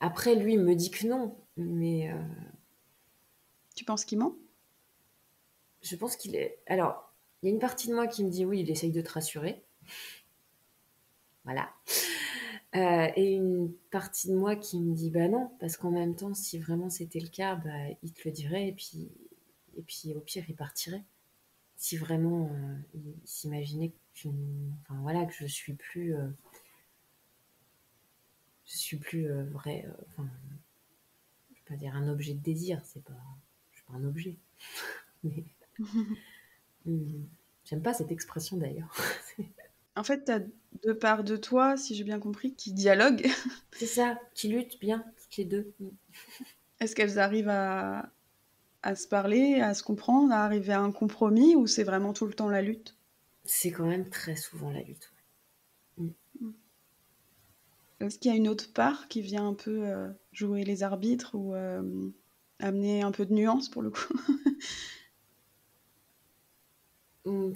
Après, lui il me dit que non, mais Tu penses qu'il ment? je pense qu'il est. Alors, il y a une partie de moi qui me dit oui, il essaye de te rassurer. Voilà. Et une partie de moi qui me dit bah non, parce qu'en même temps, si vraiment c'était le cas, bah, il te le dirait et puis au pire, il partirait. Si vraiment il s'imaginait enfin, voilà, que je suis plus vrai, enfin, je vais pas dire un objet de désir, je suis pas un objet. Mais, hum, j'aime pas cette expression d'ailleurs. En fait t'as deux parts de toi si j'ai bien compris qui dialoguent. C'est ça, qui lutte bien, toutes les deux. Est-ce qu'elles arrivent à se parler, à se comprendre, à arriver à un compromis ou c'est vraiment tout le temps la lutte? C'est quand même très souvent la lutte. Ouais. Est-ce qu'il y a une autre part qui vient un peu jouer les arbitres ou amener un peu de nuance pour le coup?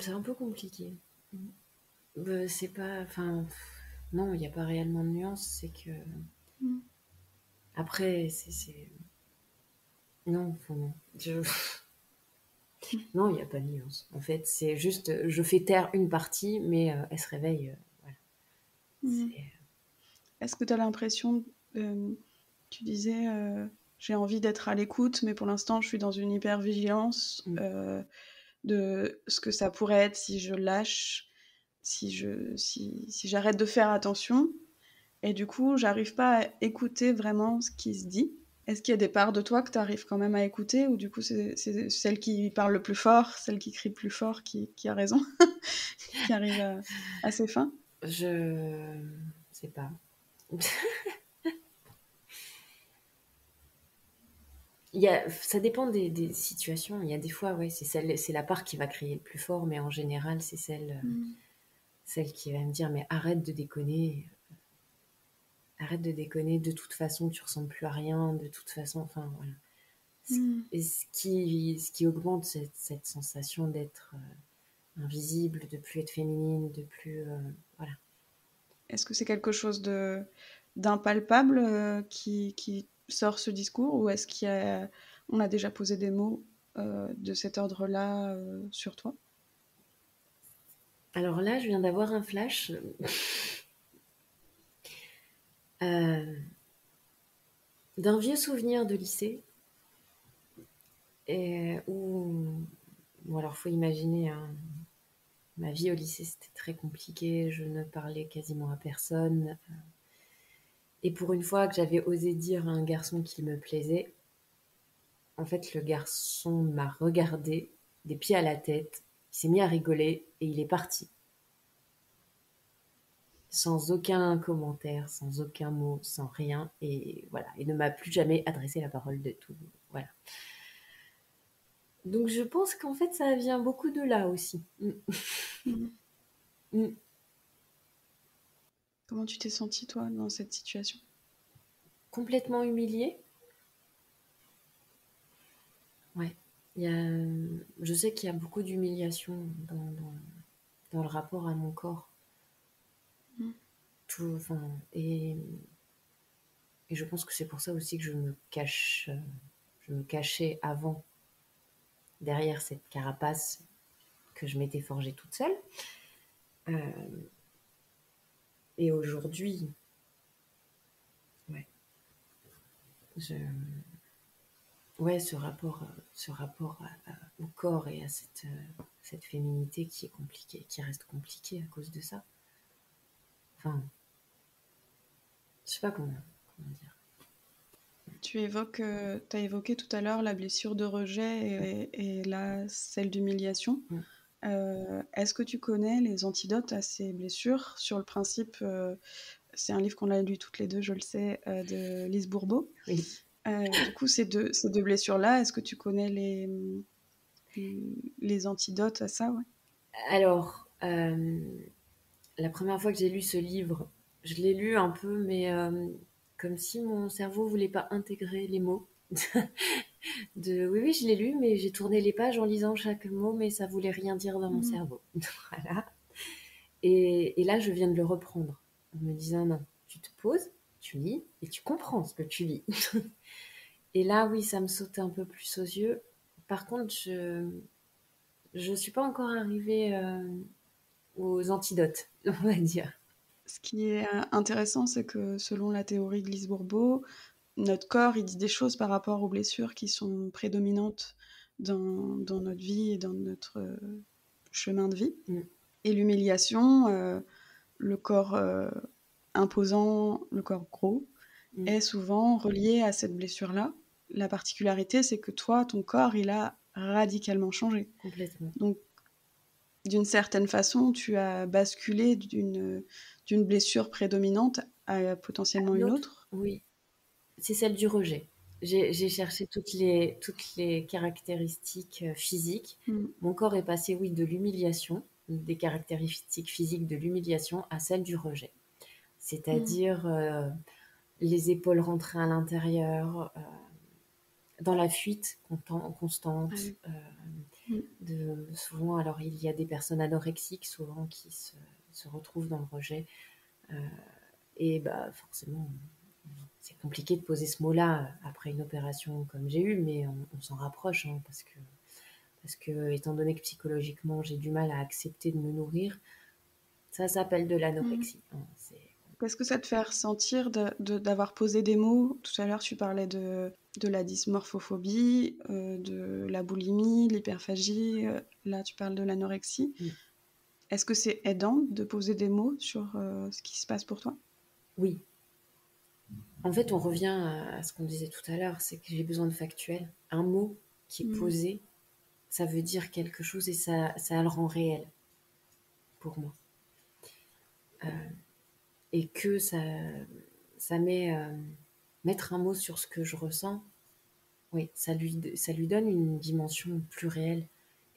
C'est un peu compliqué. C'est pas... Enfin, non, il n'y a pas réellement de nuance. C'est que... Mm. Après, non, non, il n'y a pas de nuance. En fait, c'est juste, je fais taire une partie, mais elle se réveille. Voilà. Mm. C'est... Est-ce que tu as l'impression, tu disais, j'ai envie d'être à l'écoute, mais pour l'instant, je suis dans une hypervigilance Mm. de ce que ça pourrait être si je lâche, si j'arrête de faire attention. Et du coup, j'arrive pas à écouter vraiment ce qui se dit. Est-ce qu'il y a des parts de toi que tu arrives quand même à écouter, ou du coup, c'est celle qui parle le plus fort, celle qui crie le plus fort qui a raison, qui arrive à ses fins? Je sais pas. Ça dépend des situations. Il y a des fois, ouais, c'est la part qui va crier le plus fort, mais en général, c'est Mm. celle qui va me dire, mais arrête de déconner, de toute façon, tu ressembles plus à rien, de toute façon, enfin, voilà. Mm. Et ce qui augmente cette sensation d'être invisible, de plus être féminine, de plus, voilà. Est-ce que c'est quelque chose d'impalpable qui sort ce discours, ou est-ce on a déjà posé des mots de cet ordre-là sur toi? Alors là, je viens d'avoir un flash euh, d'un vieux souvenir de lycée, bon, alors faut imaginer, hein, ma vie au lycée c'était très compliqué, je ne parlais quasiment à personne, et pour une fois que j'avais osé dire à un garçon qu'il me plaisait, en fait le garçon m'a regardé des pieds à la tête, il s'est mis à rigoler et il est parti. Sans aucun commentaire, sans aucun mot, sans rien, et voilà, il ne m'a plus jamais adressé la parole de tout, voilà. Donc je pense qu'en fait ça vient beaucoup de là aussi. Mhm. Mm. Comment tu t'es sentie, toi, dans cette situation? Complètement humiliée. Ouais. Je sais qu'il y a beaucoup d'humiliation dans le rapport à mon corps. Mhm. Enfin, et je pense que c'est pour ça aussi que je me cachais avant, derrière cette carapace que je m'étais forgée toute seule. Et aujourd'hui, ouais, je, ouais, au corps et à cette féminité qui est compliquée, qui reste compliquée à cause de ça. Enfin, je sais pas comment dire. Tu as évoqué tout à l'heure la blessure de rejet et là, celle d'humiliation. Mm. Est-ce que tu connais les antidotes à ces blessures sur le principe, c'est un livre qu'on a lu toutes les deux, je le sais, de Lise Bourbeau. Oui. Du coup, ces deux blessures-là, est-ce que tu connais les antidotes à ça? Ouais. Alors, la première fois que j'ai lu ce livre, je l'ai lu un peu, mais comme si mon cerveau voulait pas intégrer les mots. Oui, oui, je l'ai lu, mais j'ai tourné les pages en lisant chaque mot, mais ça voulait rien dire dans mon Mhm. cerveau. Voilà. Et là, je viens de le reprendre en me disant non, tu te poses, tu lis et tu comprends ce que tu lis. Et là, oui, ça me sautait un peu plus aux yeux. Par contre, je suis pas encore arrivée aux antidotes, on va dire. Ce qui est intéressant, c'est que selon la théorie de Lise Bourbeau, notre corps, il dit des choses par rapport aux blessures qui sont prédominantes dans notre vie et dans notre chemin de vie. Mm. Et l'humiliation, le corps imposant, le corps gros, Mm. est souvent relié à cette blessure-là. La particularité, c'est que toi, ton corps, il a radicalement changé. Complètement. Donc, d'une certaine façon, tu as basculé d'une blessure prédominante à potentiellement Une une autre, autre. oui, c'est celle du rejet. J'ai cherché toutes les caractéristiques physiques. Mm. Mon corps est passé, oui, de l'humiliation, des caractéristiques physiques de l'humiliation à celle du rejet. Mm. C'est-à-dire les épaules rentrées à l'intérieur, dans la fuite Ah constante. oui. Mm. Souvent, alors il y a des personnes anorexiques souvent qui se se retrouve dans le rejet. Et bah, forcément, c'est compliqué de poser ce mot-là après une opération comme j'ai eu, mais on s'en rapproche, hein, parce que, étant donné que psychologiquement, j'ai du mal à accepter de me nourrir, ça s'appelle de l'anorexie. Hein, Qu'est-ce que ça te fait ressentir d'avoir posé des mots? Tout à l'heure, tu parlais de la dysmorphophobie, de la boulimie, de l'hyperphagie. Là, tu parles de l'anorexie. Est-ce que c'est aidant de poser des mots sur ce qui se passe pour toi? Oui. En fait, on revient à ce qu'on disait tout à l'heure, c'est que j'ai besoin de factuel. Un mot qui est posé, ça veut dire quelque chose et ça le rend réel pour moi. Et que ça met... mettre un mot sur ce que je ressens, oui, ça lui donne une dimension plus réelle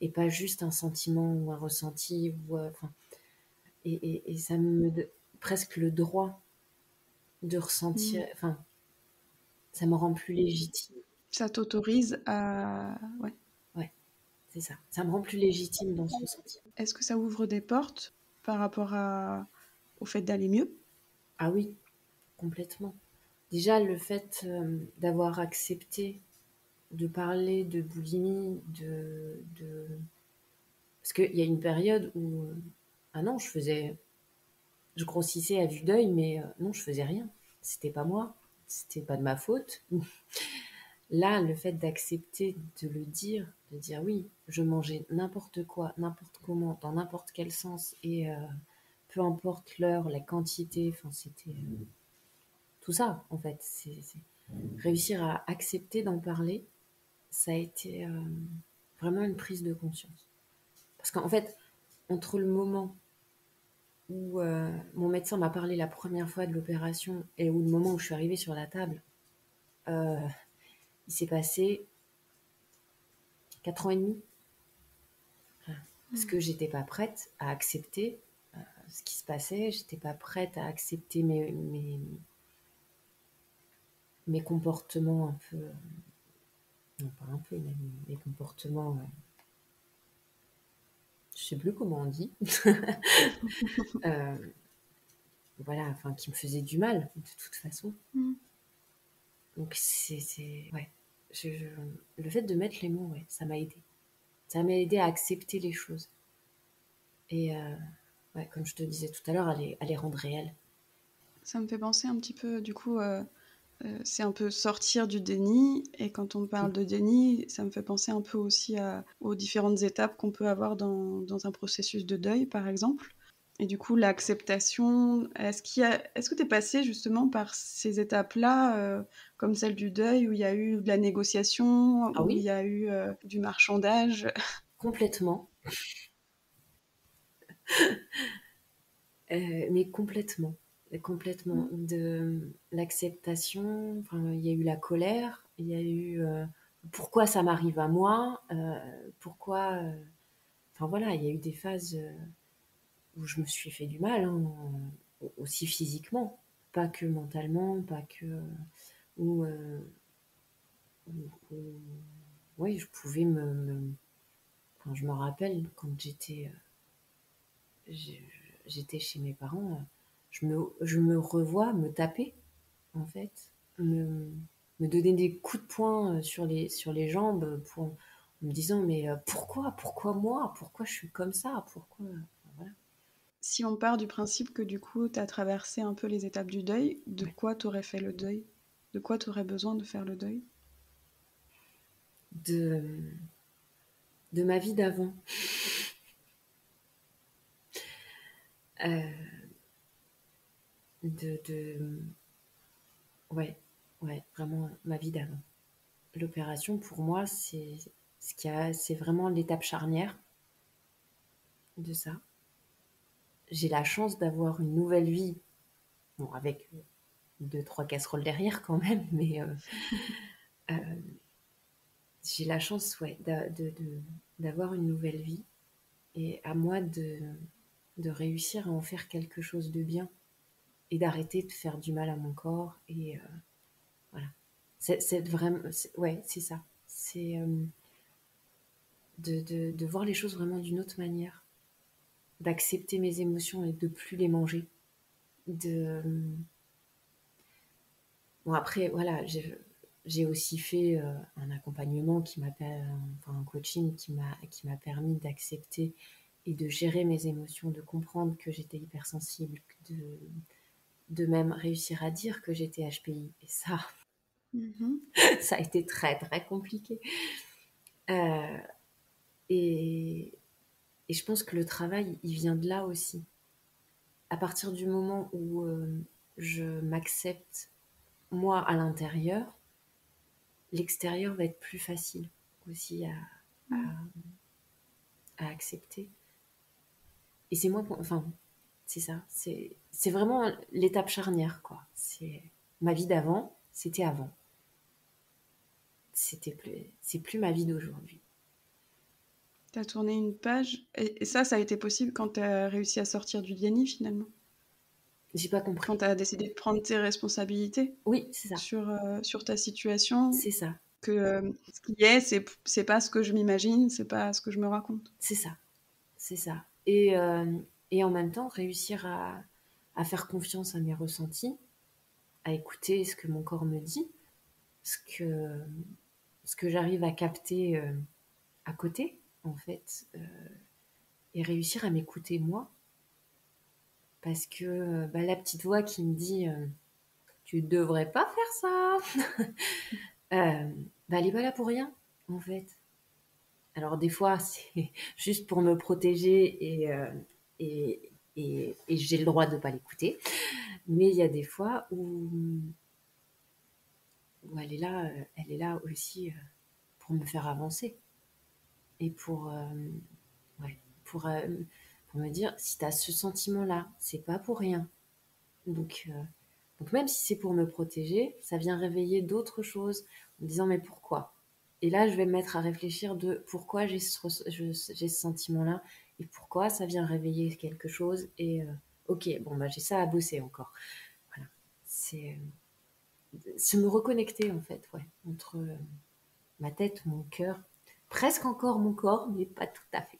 et pas juste un sentiment ou un ressenti. Et ça me donne presque le droit de ressentir, enfin, ça me rend plus légitime. Ça t'autorise à... Ouais. Ouais, c'est ça. Ça me rend plus légitime dans ce ressenti. Est-ce que ça ouvre des portes par rapport au fait d'aller mieux? Ah oui, complètement. Déjà, le fait d'avoir accepté de parler de boulimie, parce qu'il y a une période où, ah non, je grossissais à vue d'œil, mais non, je faisais rien. C'était pas moi, c'était pas de ma faute. Là, le fait d'accepter de le dire, de dire oui, je mangeais n'importe quoi, n'importe comment, dans n'importe quel sens, et peu importe l'heure, la quantité, enfin, c'était tout ça, en fait. C'est réussir à accepter d'en parler, ça a été vraiment une prise de conscience. Parce qu'en fait, entre le moment où mon médecin m'a parlé la première fois de l'opération et où le moment où je suis arrivée sur la table, il s'est passé 4 ans et demi. Parce que j'étais pas prête à accepter ce qui se passait, j'étais pas prête à accepter mes comportements un peu, non pas un peu, mais mes comportements, je sais plus comment on dit, voilà, enfin qui me faisaient du mal de toute façon. Donc ouais, le fait de mettre les mots, ouais, ça m'a aidé. Ça m'a aidé à accepter les choses. Et ouais, comme je te disais tout à l'heure, à les rendre réelles. Ça me fait penser un petit peu, du coup, c'est un peu sortir du déni. Et quand on parle de déni, ça me fait penser un peu aussi aux différentes étapes qu'on peut avoir dans un processus de deuil, par exemple. Et du coup, l'acceptation, est-ce que tu es passé justement par ces étapes-là, comme celle du deuil, où il y a eu de la négociation, Ah où il oui, y a eu du marchandage? complètement. Mais complètement. Complètement. De l'acceptation, enfin, il y a eu la colère, il y a eu pourquoi ça m'arrive à moi, pourquoi. Enfin voilà, il y a eu des phases où je me suis fait du mal, hein, aussi physiquement, pas que mentalement, pas que. Où, oui, je pouvais enfin, je me rappelle quand j'étais chez mes parents, je me revois me taper, en fait, me donner des coups de poing sur les jambes en me disant mais pourquoi moi? Pourquoi je suis comme ça? Pourquoi? Enfin, voilà. Si on part du principe que du coup, tu as traversé un peu les étapes du deuil, de Ouais. quoi tu aurais fait le deuil? De quoi tu aurais besoin de faire le deuil? De, de ma vie d'avant. Euh, de ouais, ouais, vraiment ma vie d'avant. L'opération, pour moi, c'est vraiment l'étape charnière de ça. J'ai la chance d'avoir une nouvelle vie, bon, avec deux, trois casseroles derrière quand même, mais j'ai la chance, ouais, d'avoir une nouvelle vie et à moi de réussir à en faire quelque chose de bien et d'arrêter de faire du mal à mon corps et voilà. C'est vraiment, ouais, c'est ça. C'est de voir les choses vraiment d'une autre manière. d'accepter mes émotions et de plus les manger. De... Bon, après, voilà, j'ai aussi fait un accompagnement enfin un coaching qui m'a permis d'accepter et de gérer mes émotions, de comprendre que j'étais hypersensible, de même réussir à dire que j'étais HPI. Et ça, Mhm. ça a été très, très compliqué. Euh, et, et je pense que le travail, il vient de là aussi. À partir du moment où je m'accepte, moi, à l'intérieur, l'extérieur va être plus facile aussi Mm. à accepter. Et c'est moins... Enfin, c'est ça. C'est vraiment l'étape charnière, quoi. C'est ma vie d'avant, c'était avant. C'est plus ma vie d'aujourd'hui. T'as tourné une page, et ça a été possible quand t'as réussi à sortir du déni finalement. J'ai pas Quand compris. t'as décidé de prendre tes responsabilités Oui, c'est ça. sur ta situation, C'est ça. que ce qui est, c'est pas ce que je m'imagine, c'est pas ce que je me raconte. C'est ça. C'est ça. Et en même temps, réussir à faire confiance à mes ressentis, à écouter ce que mon corps me dit, ce que, ce que j'arrive à capter à côté, en fait, et réussir à m'écouter moi. Parce que bah, la petite voix qui me dit tu devrais pas faire ça, bah, elle est pas là pour rien, en fait. Alors des fois, c'est juste pour me protéger et, et j'ai le droit de ne pas l'écouter. Mais il y a des fois où elle est là aussi pour me faire avancer et ouais, pour me dire si tu as ce sentiment-là, c'est pas pour rien. Donc même si c'est pour me protéger, ça vient réveiller d'autres choses en me disant mais pourquoi? Et là, je vais me mettre à réfléchir de pourquoi j'ai ce sentiment-là et pourquoi ça vient réveiller quelque chose. Et ok, bon, bah, j'ai ça à bosser encore. Voilà. C'est me reconnecter en fait, ouais, entre ma tête, mon cœur, presque encore mon corps, mais pas tout à fait.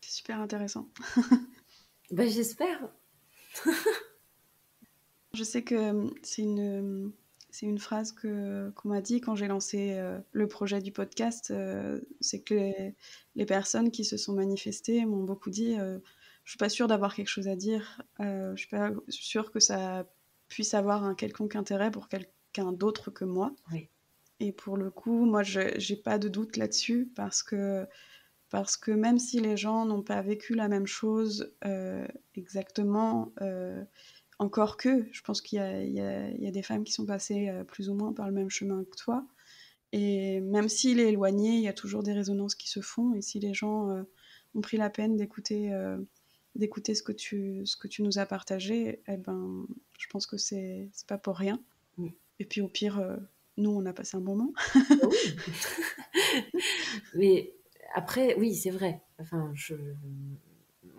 C'est super intéressant. Bah, j'espère. Je sais que c'est une phrase qu'on m'a dit quand j'ai lancé le projet du podcast. C'est que les personnes qui se sont manifestées m'ont beaucoup dit je suis pas sûre d'avoir quelque chose à dire. Je suis pas sûre que ça puisse avoir un quelconque intérêt pour quelqu'un d'autre que moi. Oui. Et pour le coup, moi, j'ai pas de doute là-dessus parce que même si les gens n'ont pas vécu la même chose exactement, encore que, je pense qu'il y a des femmes qui sont passées plus ou moins par le même chemin que toi. Et même s'il est éloigné, il y a toujours des résonances qui se font. Et si les gens ont pris la peine d'écouter ce que tu nous as partagé, eh ben, je pense que c'est pas pour rien. Mm. Et puis au pire, nous, on a passé un bon moment. Ah oui. Mais après, oui, c'est vrai. Enfin,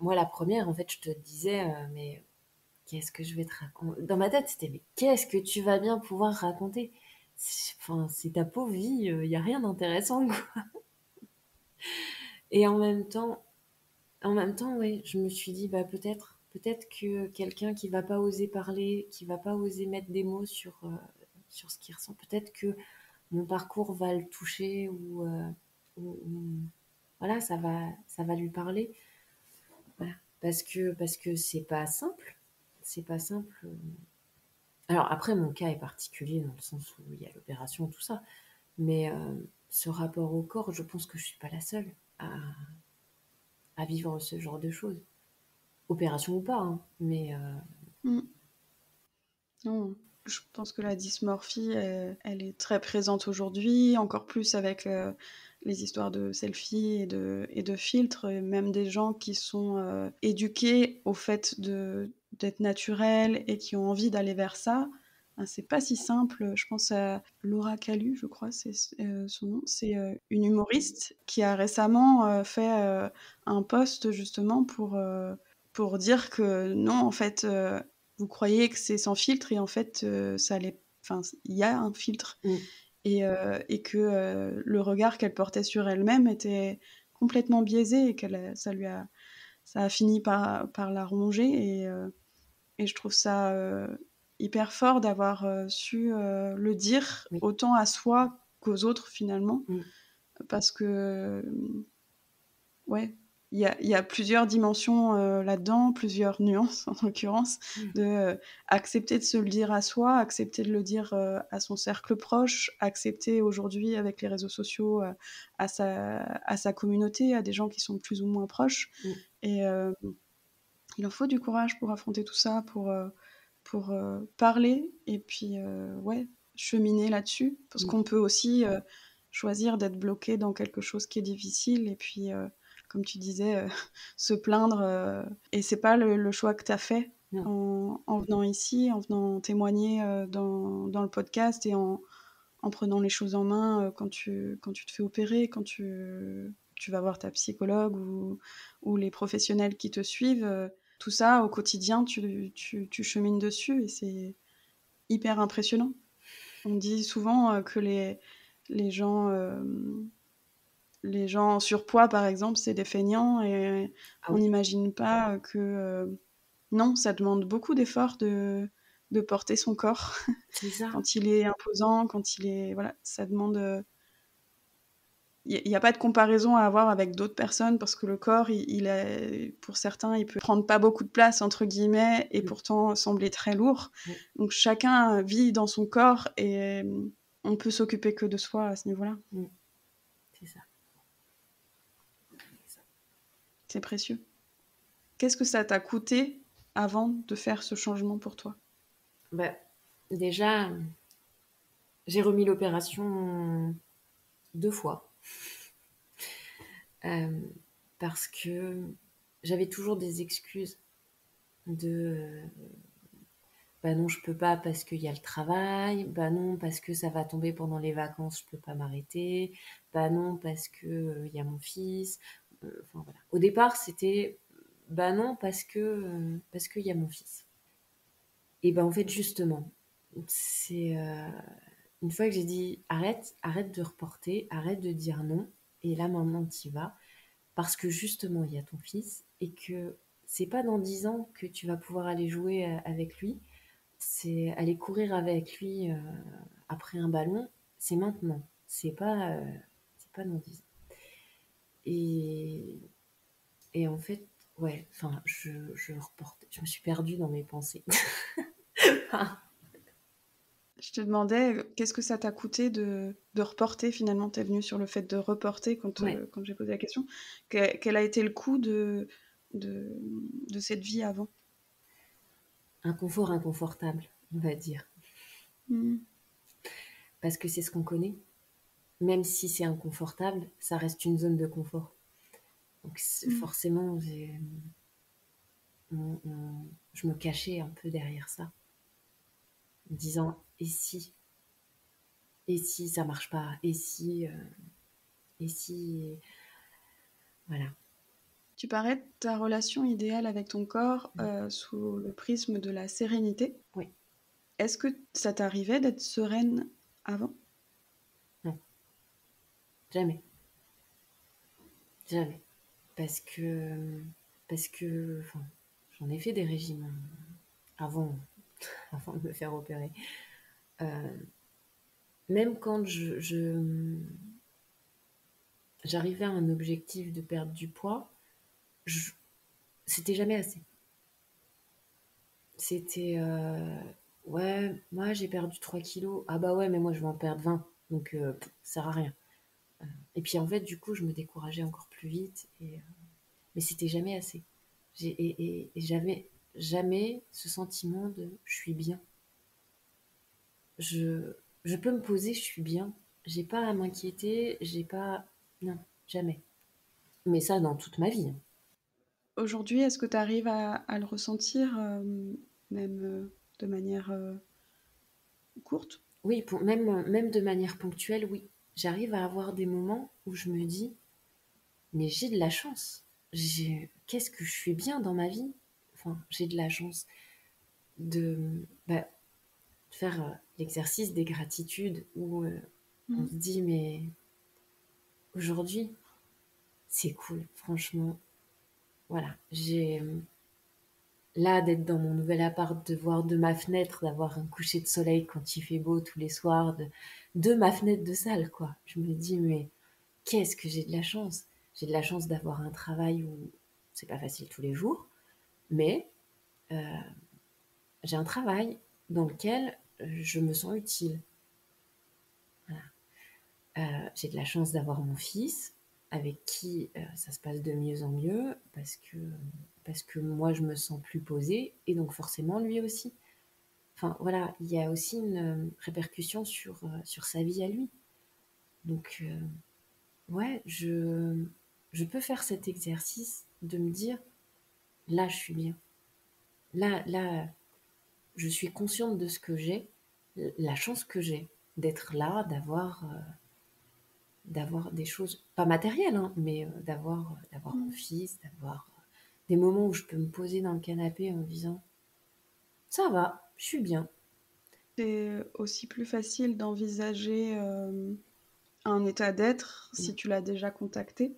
moi, la première, en fait, je te disais, mais qu'est-ce que je vais te raconter? Dans ma tête, c'était, mais qu'est-ce que tu vas bien pouvoir raconter? Enfin, c'est ta pauvre vie, il n'y a rien d'intéressant, quoi. Et en même temps, ouais, je me suis dit, bah, peut-être que quelqu'un qui va pas oser parler, qui va pas oser mettre des mots sur ce qu'il ressent, peut-être que mon parcours va le toucher voilà, ça va lui parler. Voilà. Parce que c'est pas simple. C'est pas simple. Alors après, mon cas est particulier dans le sens où il y a l'opération, tout ça. Mais ce rapport au corps, je pense que je suis pas la seule à vivre ce genre de choses. Opération ou pas, hein, mais Mm. Non, je pense que la dysmorphie, elle est très présente aujourd'hui, encore plus avec les histoires de selfies et de filtres, et même des gens qui sont éduqués au fait d'être naturels et qui ont envie d'aller vers ça. Ben, c'est pas si simple. Je pense à Laura Calu, je crois, c'est son nom. C'est une humoriste qui a récemment fait un post justement pour dire que non, en fait, vous croyez que c'est sans filtre et en fait, ça l'est. Enfin, il y a un filtre mm, et que le regard qu'elle portait sur elle-même était complètement biaisé et ça a fini par la ronger. Et je trouve ça hyper fort d'avoir su le dire Oui. autant à soi qu'aux autres finalement. Mm. Parce que, ouais, il y a plusieurs dimensions là-dedans, plusieurs nuances en l'occurrence, de accepter de se le dire à soi, accepter de le dire à son cercle proche, accepter aujourd'hui avec les réseaux sociaux à sa communauté, à des gens qui sont plus ou moins proches. Mm. Et il en faut du courage pour affronter tout ça, pour parler et puis ouais, cheminer là-dessus. Parce qu'on peut aussi choisir d'être bloqué dans quelque chose qui est difficile et puis, comme tu disais, se plaindre. Et c'est pas le choix que tu as fait Non. en venant ici, en venant témoigner dans le podcast et en prenant les choses en main quand tu te fais opérer, quand tu vas voir ta psychologue ou les professionnels qui te suivent. Tout ça, au quotidien, tu chemines dessus et c'est hyper impressionnant. On dit souvent que les gens, les gens en surpoids, par exemple, c'est des feignants et Ah on oui. n'imagine pas que non, ça demande beaucoup d'efforts de porter son corps C'est ça. quand il est imposant, quand il est... Voilà, ça demande... Il n'y a pas de comparaison à avoir avec d'autres personnes parce que le corps, pour certains, il peut prendre pas beaucoup de place, entre guillemets, et pourtant sembler très lourd. Oui. Donc chacun vit dans son corps et on peut s'occuper que de soi à ce niveau-là. C'est ça. C'est précieux. Qu'est-ce que ça t'a coûté avant de faire ce changement pour toi? Bah, déjà, j'ai remis l'opération 2 fois. Parce que j'avais toujours des excuses de bah non, je peux pas parce qu'il y a le travail, bah non, parce que ça va tomber pendant les vacances, je peux pas m'arrêter, bah non, parce que il y a mon fils. Enfin voilà. Au départ, c'était bah non, parce qu'il y a mon fils. Et ben en fait, justement, c'est une fois que j'ai dit arrête de reporter, arrête de dire non, et là maintenant tu y vas, parce que justement il y a ton fils, et que c'est pas dans 10 ans que tu vas pouvoir aller jouer avec lui, c'est aller courir avec lui après un ballon, c'est maintenant, c'est pas dans 10 ans. Et, et en fait, ouais, enfin, je reporte, je me suis perdue dans mes pensées. Je te demandais, qu'est-ce que ça t'a coûté de reporter finalement? T'es venue sur le fait de reporter Ouais. quand j'ai posé la question. Quel a été le coût de, de cette vie avant? Un confort inconfortable, on va dire. Parce que c'est ce qu'on connaît. Même si c'est inconfortable, ça reste une zone de confort. Donc forcément, je me cachais un peu derrière ça, en disant et si ça marche pas, et si, voilà. Tu parlais de ta relation idéale avec ton corps sous le prisme de la sérénité. Oui, Est-ce que ça t'arrivait d'être sereine avant? non, jamais, jamais, parce que, enfin, j'en ai fait des régimes avant, avant de me faire opérer. Même quand j'arrivais à un objectif de perdre du poids, c'était jamais assez. C'était ouais, moi j'ai perdu 3 kilos. Ah bah ouais, mais moi je vais en perdre 20. Donc ça sert à rien. Et puis en fait, du coup, je me décourageais encore plus vite. Mais c'était jamais assez. Et j'avais jamais ce sentiment de je suis bien. Je, je peux me poser, je suis bien. J'ai pas à m'inquiéter, j'ai pas. Non, jamais. Mais ça dans toute ma vie, hein. Aujourd'hui, est-ce que tu arrives à le ressentir, même de manière courte? Oui, même de manière ponctuelle, oui. J'arrive à avoir des moments où je me dis, mais j'ai de la chance. Qu'est-ce que je suis bien dans ma vie? Enfin, j'ai de la chance de, bah, de faire l'exercice des gratitudes où On Mhm. se dit, mais aujourd'hui, c'est cool, franchement. Voilà, j'ai là d'être dans mon nouvel appart, de voir de ma fenêtre, d'avoir un coucher de soleil quand il fait beau tous les soirs, de ma fenêtre de salle, quoi. Je me dis, mais qu'est-ce que j'ai de la chance. J'ai de la chance d'avoir un travail où c'est pas facile tous les jours, mais j'ai un travail dans lequel je me sens utile. J'ai de la chance d'avoir mon fils, avec qui ça se passe de mieux en mieux, parce que moi je me sens plus posée, et donc forcément lui aussi. Enfin voilà, il y a aussi une répercussion sur sa vie à lui. Donc ouais, je peux faire cet exercice de me dire, là je suis bien. Là, je suis consciente de ce que j'ai, la chance que j'ai d'être là, d'avoir des choses, pas matérielles, hein, mais d'avoir mon Mhm. fils, d'avoir des moments où je peux me poser dans le canapé en me disant, ça va, je suis bien. C'est aussi plus facile d'envisager un état d'être Mm. si tu l'as déjà contacté,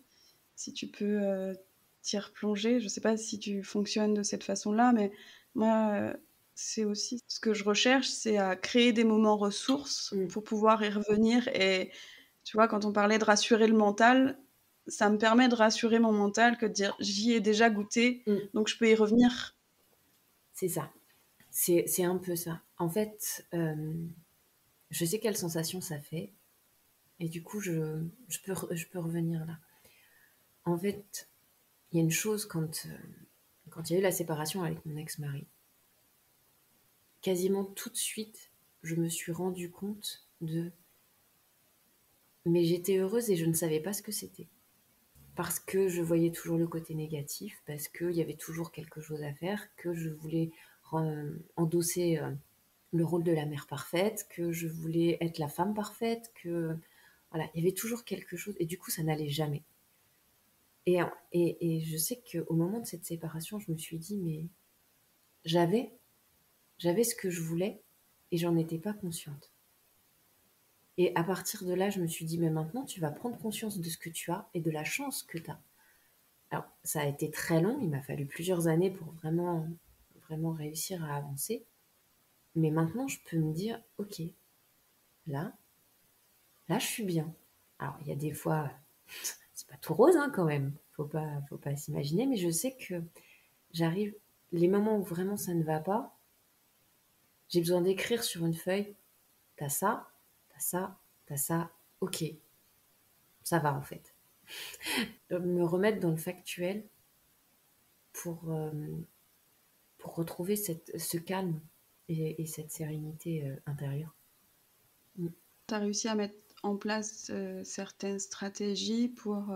si tu peux t'y replonger. Je sais pas si tu fonctionnes de cette façon-là, mais moi, c'est aussi ce que je recherche, c'est à créer des moments ressources Mm. pour pouvoir y revenir. Et tu vois, quand on parlait de rassurer le mental, ça me permet de rassurer mon mental que de dire j'y ai déjà goûté, Mm. donc je peux y revenir. C'est ça, c'est un peu ça. En fait, je sais quelle sensation ça fait, et du coup, je peux revenir là. En fait, il y a une chose quand il y a eu la séparation avec mon ex-mari, quasiment tout de suite, je me suis rendu compte mais j'étais heureuse et je ne savais pas ce que c'était. Parce que je voyais toujours le côté négatif, parce qu'il y avait toujours quelque chose à faire, que je voulais endosser le rôle de la mère parfaite, que je voulais être la femme parfaite, que voilà, il y avait toujours quelque chose, et du coup ça n'allait jamais. Et je sais qu'au moment de cette séparation, je me suis dit, mais j'avais, j'avais ce que je voulais, et j'en étais pas consciente. Et à partir de là, je me suis dit, mais maintenant tu vas prendre conscience de ce que tu as et de la chance que tu as. Alors, ça a été très long, il m'a fallu plusieurs années pour vraiment, vraiment réussir à avancer. Mais maintenant, je peux me dire, ok, là, là, je suis bien. Alors, il y a des fois, c'est pas tout rose, hein, quand même. Faut pas s'imaginer, mais je sais que j'arrive, les moments où vraiment ça ne va pas, j'ai besoin d'écrire sur une feuille, t'as ça, t'as ça, t'as ça, ok, ça va en fait. Me remettre dans le factuel pour, euh, pour retrouver ce calme et cette sérénité intérieure. Mm. Tu as réussi à mettre en place certaines stratégies pour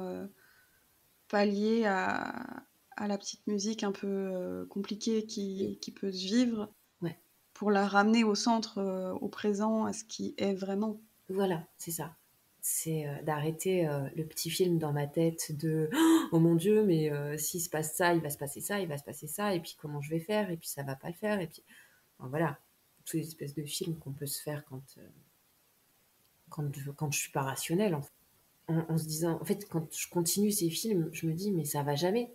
pallier à la petite musique un peu compliquée Oui, qui peut se vivre, ouais, pour la ramener au centre, au présent, à ce qui est vraiment. voilà, c'est ça. C'est d'arrêter le petit film dans ma tête de oh mon Dieu, mais s'il se passe ça, il va se passer ça, il va se passer ça, et puis comment je vais faire, et puis ça va pas le faire, et puis enfin, voilà, toutes les espèces de films qu'on peut se faire quand je suis pas rationnelle, en fait. En se disant, en fait, quand je continue ces films, je me dis, mais ça va jamais.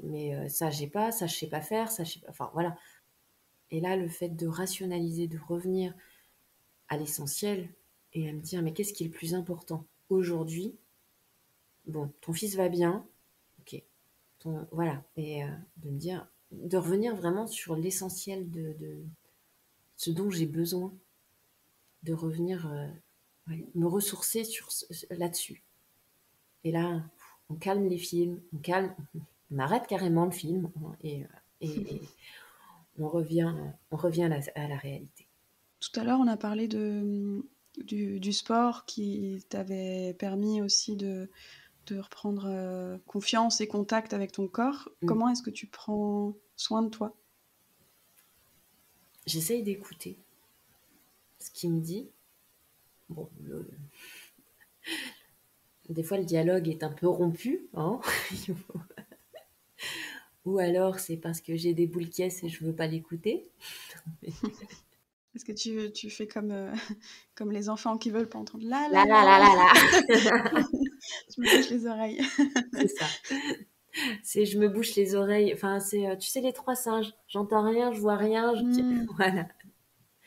Mais ça, j'ai pas, ça, je sais pas faire, ça, je sais pas. Enfin, voilà. Et là, le fait de rationaliser, de revenir à l'essentiel et à me dire, mais qu'est-ce qui est le plus important aujourd'hui? Bon, ton fils va bien, ok. Voilà. Et de me dire, de revenir vraiment sur l'essentiel de ce dont j'ai besoin, de revenir, ouais, me ressourcer là-dessus. Et là, on calme les films, on arrête carrément le film, hein, et on revient à la réalité. Tout à l'heure, on a parlé du sport qui t'avait permis aussi de reprendre confiance et contact avec ton corps. Mm. Comment est-ce que tu prends soin de toi? J'essaye d'écouter ce qu'il me dit. Bon, des fois, le dialogue est un peu rompu, hein. Ou alors c'est parce que j'ai des boules caisses et je veux pas l'écouter. Est-ce que tu fais comme, comme les enfants qui veulent pas entendre la Là, la là, là, la? là, là. Je me bouche les oreilles. C'est ça. C'est je me bouche les oreilles. Enfin, c'est, tu sais, les trois singes. J'entends rien, je vois rien. Mmh. Voilà.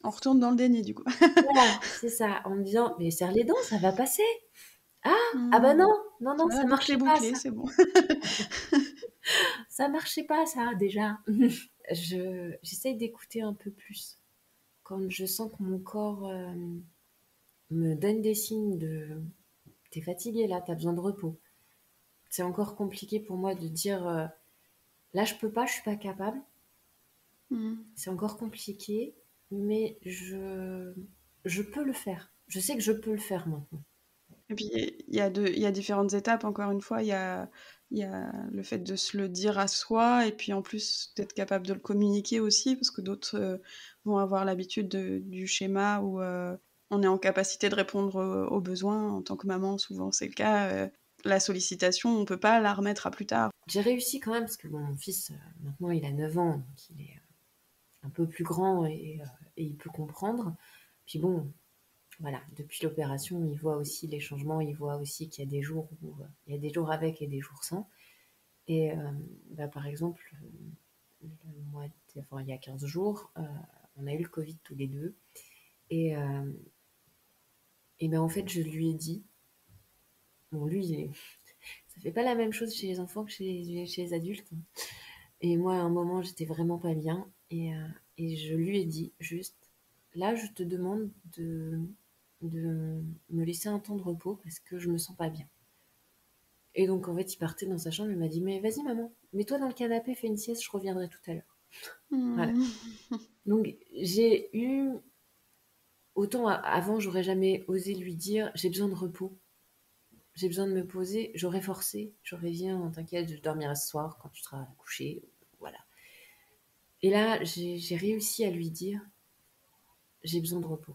On retourne dans le déni du coup. Voilà, c'est ça. En me disant, mais serre les dents, ça va passer. Ah, ah bah Mmh. non, non, non, Voilà, la ça boucle est marchait pas, bouclée, ça. c'est bon. Ça marchait pas, ça, déjà. J'essaye d'écouter un peu plus. Quand je sens que mon corps me donne des signes de t'es fatigué là, t'as besoin de repos. C'est encore compliqué pour moi de dire là je peux pas, je suis pas capable. Mmh. C'est encore compliqué, mais je peux le faire. Je sais que je peux le faire maintenant. Et puis il y a différentes étapes, encore une fois. Il y a le fait de se le dire à soi et puis en plus d'être capable de le communiquer aussi parce que d'autres, vont avoir l'habitude du schéma où, on est en capacité de répondre, aux besoins. En tant que maman, souvent c'est le cas, la sollicitation, on peut pas la remettre à plus tard. J'ai réussi quand même parce que bon, mon fils maintenant il a 9 ans, donc il est un peu plus grand et il peut comprendre. Puis bon, voilà, depuis l'opération, il voit aussi les changements, il voit aussi qu'il y a des jours où il y a des jours avec et des jours sans. Et bah, par exemple, enfin, il y a 15 jours, on a eu le Covid tous les deux. Et, et ben en fait, je lui ai dit, bon, lui, ça fait pas la même chose chez les enfants que chez les adultes. Et moi, à un moment, j'étais vraiment pas bien. Et je lui ai dit, juste, là, je te demande de me laisser un temps de repos parce que je me sens pas bien. Et donc, en fait, il partait dans sa chambre, il m'a dit, mais vas-y, maman, mets-toi dans le canapé, fais une sieste, je reviendrai tout à l'heure. Voilà. Mmh. Donc, j'ai eu, autant avant, j'aurais jamais osé lui dire, j'ai besoin de repos, j'ai besoin de me poser, j'aurais forcé, j'aurais dit, non, t'inquiète, je dormirai ce soir quand tu seras couché, voilà. Et là, j'ai réussi à lui dire, j'ai besoin de repos.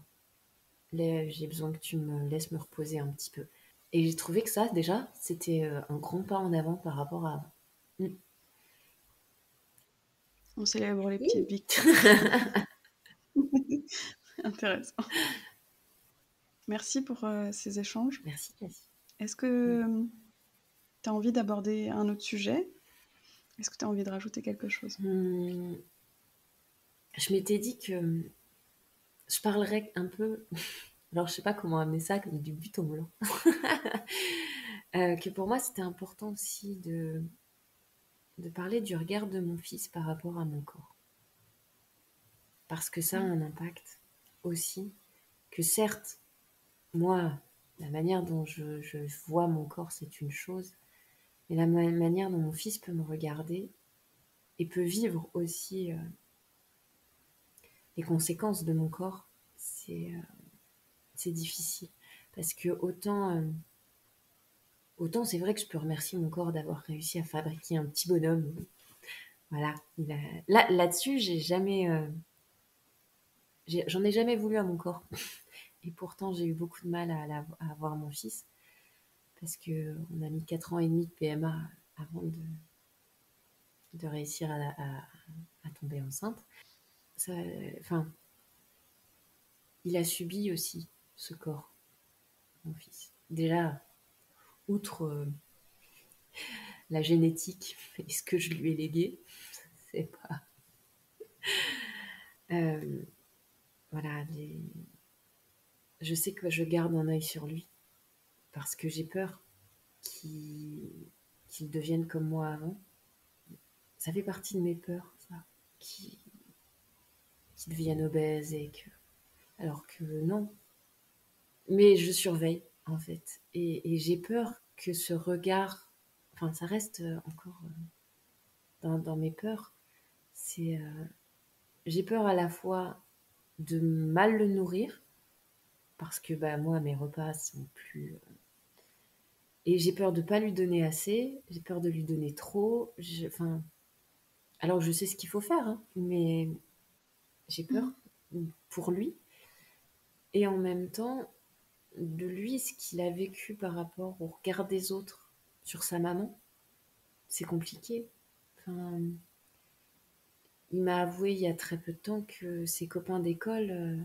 J'ai besoin que tu me laisses me reposer un petit peu. Et j'ai trouvé que ça, déjà, c'était un grand pas en avant par rapport à avant. Mm. On célèbre les petites Oui. victoires. Intéressant. Merci pour, ces échanges. Merci, Cassie. Est-ce que, tu as envie d'aborder un autre sujet? Est-ce que tu as envie de rajouter quelque chose? Je m'étais dit que je parlerais un peu, alors je sais pas comment amener ça, comme du but en blanc, que pour moi c'était important aussi de parler du regard de mon fils par rapport à mon corps. Parce que ça a Mmh. un impact aussi, que certes, moi, la manière dont je vois mon corps, c'est une chose, mais la manière dont mon fils peut me regarder et peut vivre aussi les conséquences de mon corps, c'est difficile. Parce que autant c'est vrai que je peux remercier mon corps d'avoir réussi à fabriquer un petit bonhomme. Voilà. Là-dessus, j'en ai jamais voulu à mon corps. Et pourtant, j'ai eu beaucoup de mal à avoir mon fils. Parce qu'on a mis 4 ans et demi de PMA avant de réussir à tomber enceinte. Ça, enfin, il a subi aussi ce corps, mon fils. Déjà, outre la génétique et ce que je lui ai légué, c'est pas. Euh, voilà, je sais que je garde un œil sur lui parce que j'ai peur qu'il devienne comme moi avant. Ça fait partie de mes peurs, ça, qu'il devienne obèse et que. Alors que non. Mais je surveille, en fait. Et j'ai peur que ce regard. Enfin, ça reste encore dans mes peurs. C'est. J'ai peur à la fois de mal le nourrir, parce que bah, moi, mes repas sont plus. Et j'ai peur de pas lui donner assez, j'ai peur de lui donner trop. Enfin, alors je sais ce qu'il faut faire, hein, mais j'ai peur Mmh. pour lui. Et en même temps, de lui, ce qu'il a vécu par rapport au regard des autres sur sa maman, c'est compliqué. Enfin, Il m'a avoué il y a très peu de temps que ses copains d'école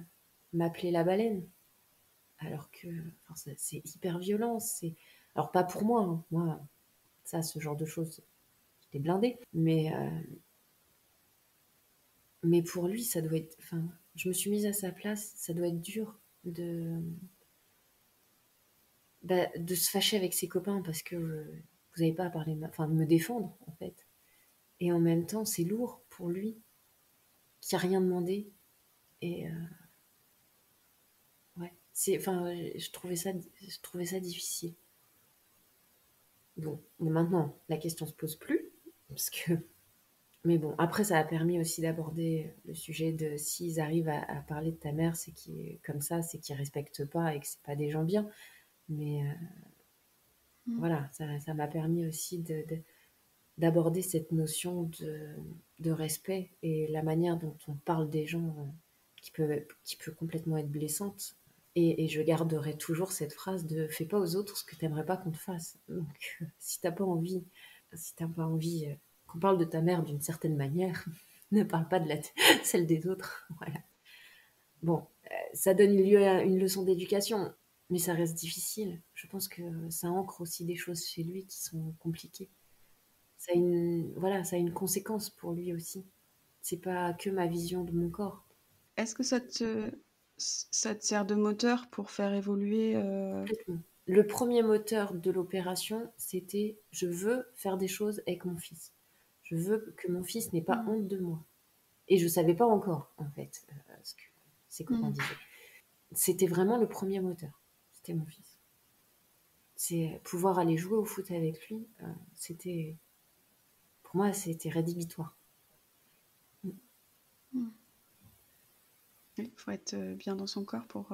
m'appelaient la baleine. Alors que enfin, c'est hyper violent. Alors pas pour moi, hein. Moi, ça, ce genre de choses, j'étais blindée. Mais pour lui, ça doit être. Enfin, je me suis mise à sa place. Ça doit être dur de se fâcher avec ses copains parce que vous n'avez pas à parler, enfin, de me défendre en fait. Et en même temps, c'est lourd pour lui qui a rien demandé. Et ouais, enfin, je trouvais ça difficile. Bon, mais maintenant, la question se pose plus, parce que. Mais bon, après, ça a permis aussi d'aborder le sujet de s'ils arrivent à parler de ta mère, c'est qu'ils, comme ça, c'est qu'ils respectent pas et que c'est pas des gens bien. Mais Mm. voilà, ça m'a permis aussi d'aborder cette notion de respect et la manière dont on parle des gens qui peut complètement être blessante. Et je garderai toujours cette phrase de fais pas aux autres ce que t'aimerais pas qu'on te fasse. Donc, si t'as pas envie qu'on parle de ta mère d'une certaine manière, ne parle pas de celle des autres. Voilà. Bon, ça donne lieu à une leçon d'éducation, mais ça reste difficile. Je pense que ça ancre aussi des choses chez lui qui sont compliquées. Voilà, ça a une conséquence pour lui aussi. C'est pas que ma vision de mon corps. Est-ce que ça te sert de moteur pour faire évoluer Complètement. Le premier moteur de l'opération, c'était je veux faire des choses avec mon fils. Je veux que mon fils n'ait pas Mm. honte de moi. Et je savais pas encore, en fait, ce que ses copains Mm. disaient. C'était vraiment le premier moteur. C'était mon fils. C'est pouvoir aller jouer au foot avec lui. C'était, pour moi, c'était rédhibitoire. Mm. Il faut être bien dans son corps pour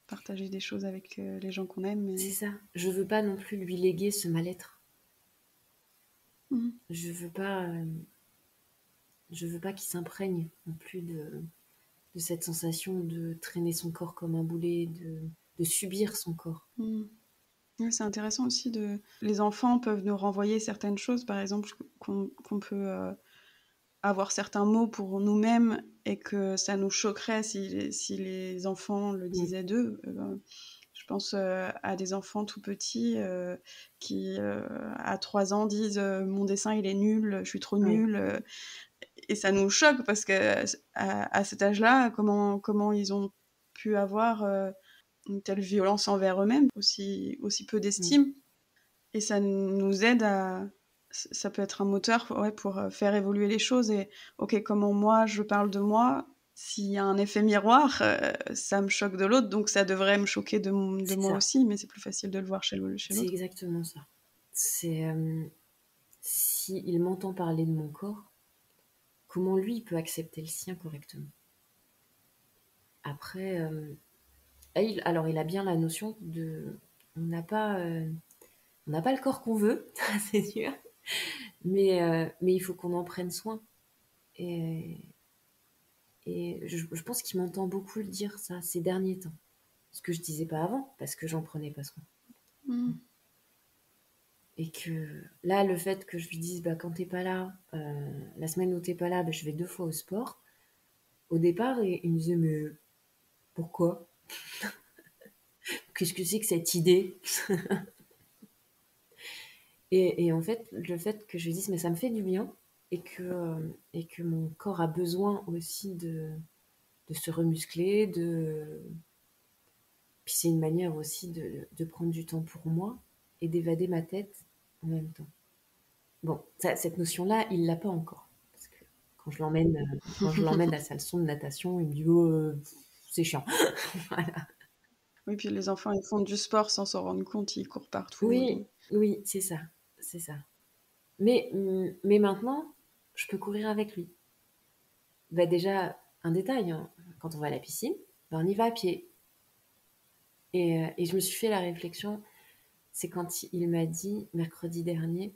partager des choses avec les gens qu'on aime. C'est ça. Je veux pas non plus lui léguer ce mal-être. Mm. Je veux pas, je veux pas qu'il s'imprègne non plus de cette sensation de traîner son corps comme un boulet, de subir son corps. Mm. Oui, c'est intéressant aussi de. Les enfants peuvent nous renvoyer certaines choses, par exemple, qu'on peut avoir certains mots pour nous-mêmes et que ça nous choquerait si les enfants le Mm. disaient d'eux. Je pense à des enfants tout petits qui, à 3 ans, disent mon dessin il est nul, je suis trop Ouais. nul. Et ça nous choque parce que à cet âge-là, comment ils ont pu avoir une telle violence envers eux-mêmes, aussi peu Mm. d'estime. Et ça nous aide à. Ça peut être un moteur ouais, pour faire évoluer les choses. Et ok, comment moi je parle de moi, s'il y a un effet miroir, ça me choque de l'autre, donc ça devrait me choquer de C'est moi ça. aussi, mais c'est plus facile de le voir chez C'est l'autre. exactement ça. C'est si il m'entend parler de mon corps, comment lui il peut accepter le sien correctement. Après, alors il a bien la notion de, on n'a pas, on n'a pas le corps qu'on veut, ça, c'est sûr, mais il faut qu'on en prenne soin. Et, et je pense qu'il m'entend beaucoup le dire ça ces derniers temps. Ce que je disais pas avant, parce que j'en prenais pas soin. Mm. Et que là, le fait que je lui dise, bah, quand t'es pas là, la semaine où t'es pas là, bah, je vais 2 fois au sport. Au départ, il me disait, mais pourquoi? Qu'est-ce que c'est que cette idée? Et en fait, le fait que je lui dise, mais ça me fait du bien, et que mon corps a besoin aussi de se remuscler, puis c'est une manière aussi de prendre du temps pour moi et d'évader ma tête en même temps. Bon, cette notion-là, il l'a pas encore. Parce que quand je l'emmène à sa leçon de natation, il me dit oh, c'est chiant. Voilà. Oui, puis les enfants, ils font du sport sans s'en rendre compte, ils courent partout. Oui, oui, c'est ça, c'est ça. Mais maintenant, je peux courir avec lui. Bah déjà, un détail, hein, quand on va à la piscine, bah on y va à pied. Et je me suis fait la réflexion, c'est quand il m'a dit mercredi dernier,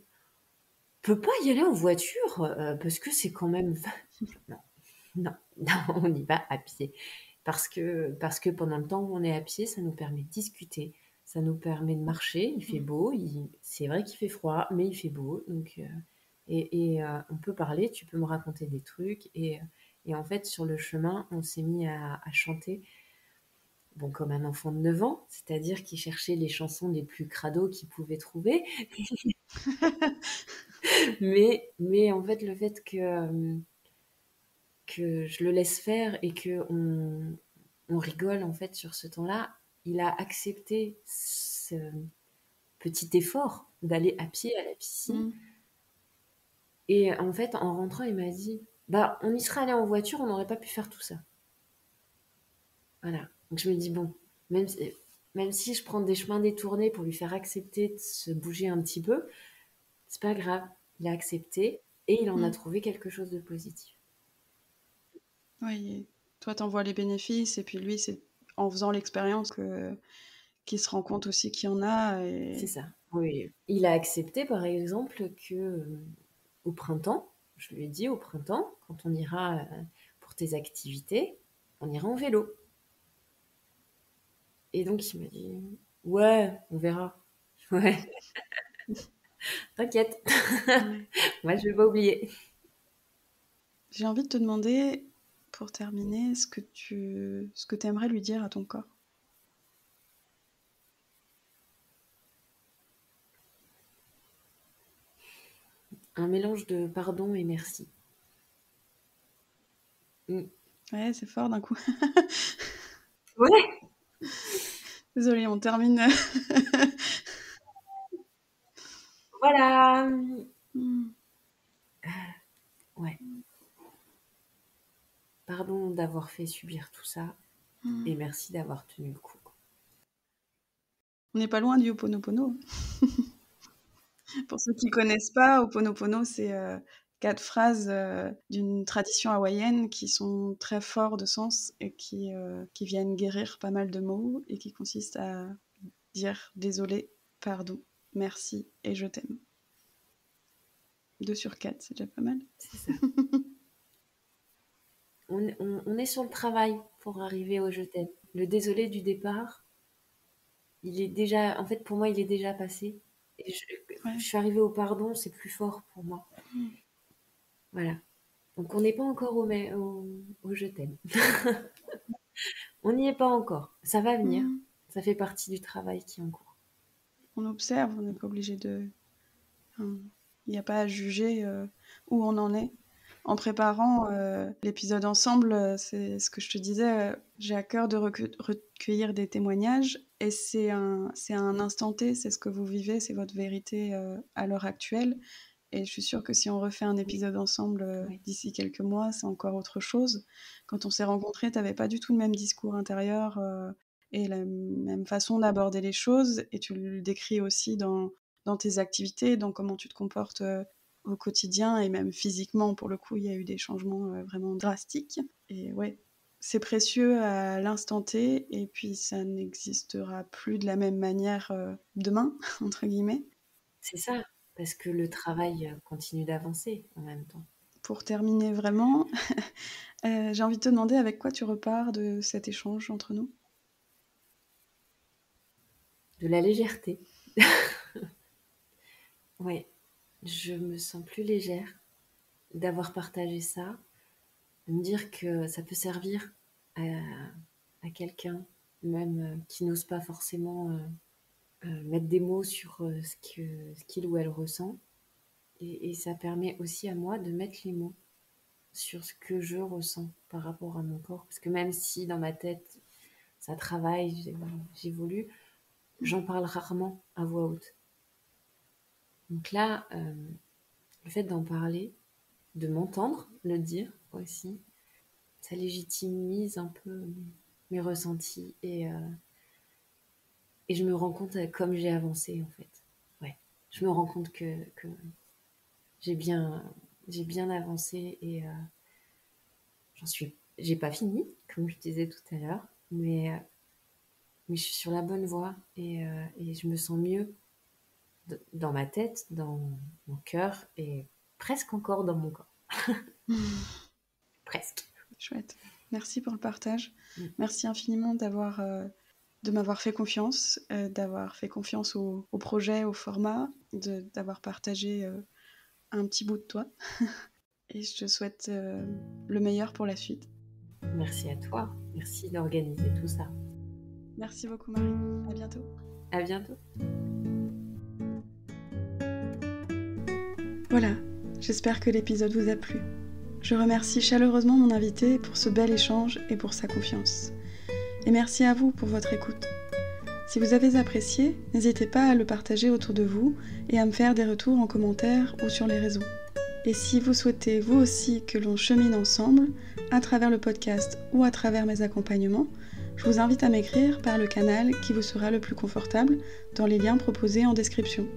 peut pas y aller en voiture parce que c'est quand même. Non, non, non, on y va à pied. Parce que pendant le temps où on est à pied, ça nous permet de discuter, ça nous permet de marcher. Il fait beau, c'est vrai qu'il fait froid, mais il fait beau. Donc Et on peut parler, tu peux me raconter des trucs. Et en fait, sur le chemin, on s'est mis à chanter, bon, comme un enfant de 9 ans, c'est-à-dire qu'il cherchait les chansons les plus crado qu'il pouvait trouver. Mais en fait, le fait que je le laisse faire et on rigole en fait sur ce temps-là, il a accepté ce petit effort d'aller à pied à la piscine. Mm. Et en fait, en rentrant, il m'a dit, bah, on y serait allé en voiture, on n'aurait pas pu faire tout ça. Voilà. Donc je me dis, bon, même si je prends des chemins détournés pour lui faire accepter de se bouger un petit peu, c'est pas grave. Il a accepté et il en a Mm. trouvé quelque chose de positif. Oui, et toi, t'en vois les bénéfices, et puis lui, c'est en faisant l'expérience qu'il se rend compte aussi qu'il y en a. C'est Et... ça. Oui. Il a accepté, par exemple, que au printemps, je lui ai dit au printemps, quand on ira pour tes activités, on ira en vélo. Et donc il m'a dit, ouais, on verra. Ouais, t'inquiète, Ouais. moi je vais pas oublier. J'ai envie de te demander, pour terminer, ce que t'aimerais lui dire à ton corps. Un mélange de pardon et merci. Mm. Ouais, c'est fort d'un coup. Ouais. Désolée, on termine. Voilà. Mm. Ouais. Pardon d'avoir fait subir tout ça Mm. et merci d'avoir tenu le coup. On n'est pas loin du Ho'oponopono. Pour ceux qui connaissent pas, Ho'oponopono, c'est 4 phrases d'une tradition hawaïenne qui sont très forts de sens et qui viennent guérir pas mal de maux et qui consistent à dire désolé, pardon, merci et je t'aime. 2 sur 4, c'est déjà pas mal. C'est ça. On est sur le travail pour arriver au je t'aime. Le désolé du départ, il est déjà, en fait, pour moi, il est déjà passé. Et je Ouais. suis arrivée au pardon, c'est plus fort pour moi. Mm. Voilà. Donc on n'est pas encore au je t'aime. On n'y est pas encore. Ça va venir. Mm. Ça fait partie du travail qui est en cours. On observe, on n'est pas obligé de... Enfin, il n'y a pas à juger où on en est. En préparant l'épisode ensemble, c'est ce que je te disais, j'ai à cœur de recueillir des témoignages et c'est un instant T, c'est ce que vous vivez, c'est votre vérité à l'heure actuelle. Et je suis sûre que si on refait un Oui, épisode ensemble oui, d'ici quelques mois, c'est encore autre chose. Quand on s'est rencontrés, tu n'avais pas du tout le même discours intérieur et la même façon d'aborder les choses. Et tu le décris aussi dans tes activités, dans comment tu te comportes au quotidien et même physiquement. Pour le coup, il y a eu des changements vraiment drastiques. Et ouais, c'est précieux à l'instant T et puis ça n'existera plus de la même manière demain, entre guillemets. c'est ça. Parce que le travail continue d'avancer en même temps. Pour terminer vraiment, j'ai envie de te demander avec quoi tu repars de cet échange entre nous. De la légèreté. Ouais, je me sens plus légère d'avoir partagé ça, de me dire que ça peut servir à, à quelqu'un, même qui n'ose pas forcément mettre des mots sur ce qu'il ou elle ressent. Et ça permet aussi à moi de mettre les mots sur ce que je ressens par rapport à mon corps. Parce que même si dans ma tête, ça travaille, j'évolue, j'en parle rarement à voix haute. Donc là, le fait d'en parler, de m'entendre le dire aussi, ça légitimise un peu mes ressentis et je me rends compte comme j'ai avancé en fait. Ouais, je me rends compte que j'ai bien, j'ai bien avancé et j'ai pas fini, comme je disais tout à l'heure, mais je suis sur la bonne voie et je me sens mieux dans ma tête, dans mon cœur et presque encore dans mon corps. Presque. Chouette. Merci pour le partage. Mm. Merci infiniment de m'avoir fait confiance, d'avoir fait confiance au projet, au format, d'avoir partagé un petit bout de toi. Et je te souhaite le meilleur pour la suite. Merci à toi. Merci d'organiser tout ça. Merci beaucoup Marie. À bientôt. À bientôt. Voilà, j'espère que l'épisode vous a plu. Je remercie chaleureusement mon invité pour ce bel échange et pour sa confiance. Et merci à vous pour votre écoute. Si vous avez apprécié, n'hésitez pas à le partager autour de vous et à me faire des retours en commentaire ou sur les réseaux. Et si vous souhaitez vous aussi que l'on chemine ensemble, à travers le podcast ou à travers mes accompagnements, je vous invite à m'écrire par le canal qui vous sera le plus confortable dans les liens proposés en description.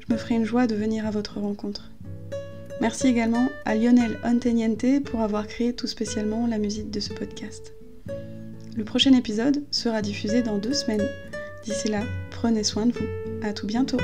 Je me ferai une joie de venir à votre rencontre. Merci également à Lionel Anteniente pour avoir créé tout spécialement la musique de ce podcast. Le prochain épisode sera diffusé dans 2 semaines. D'ici là, prenez soin de vous. À tout bientôt.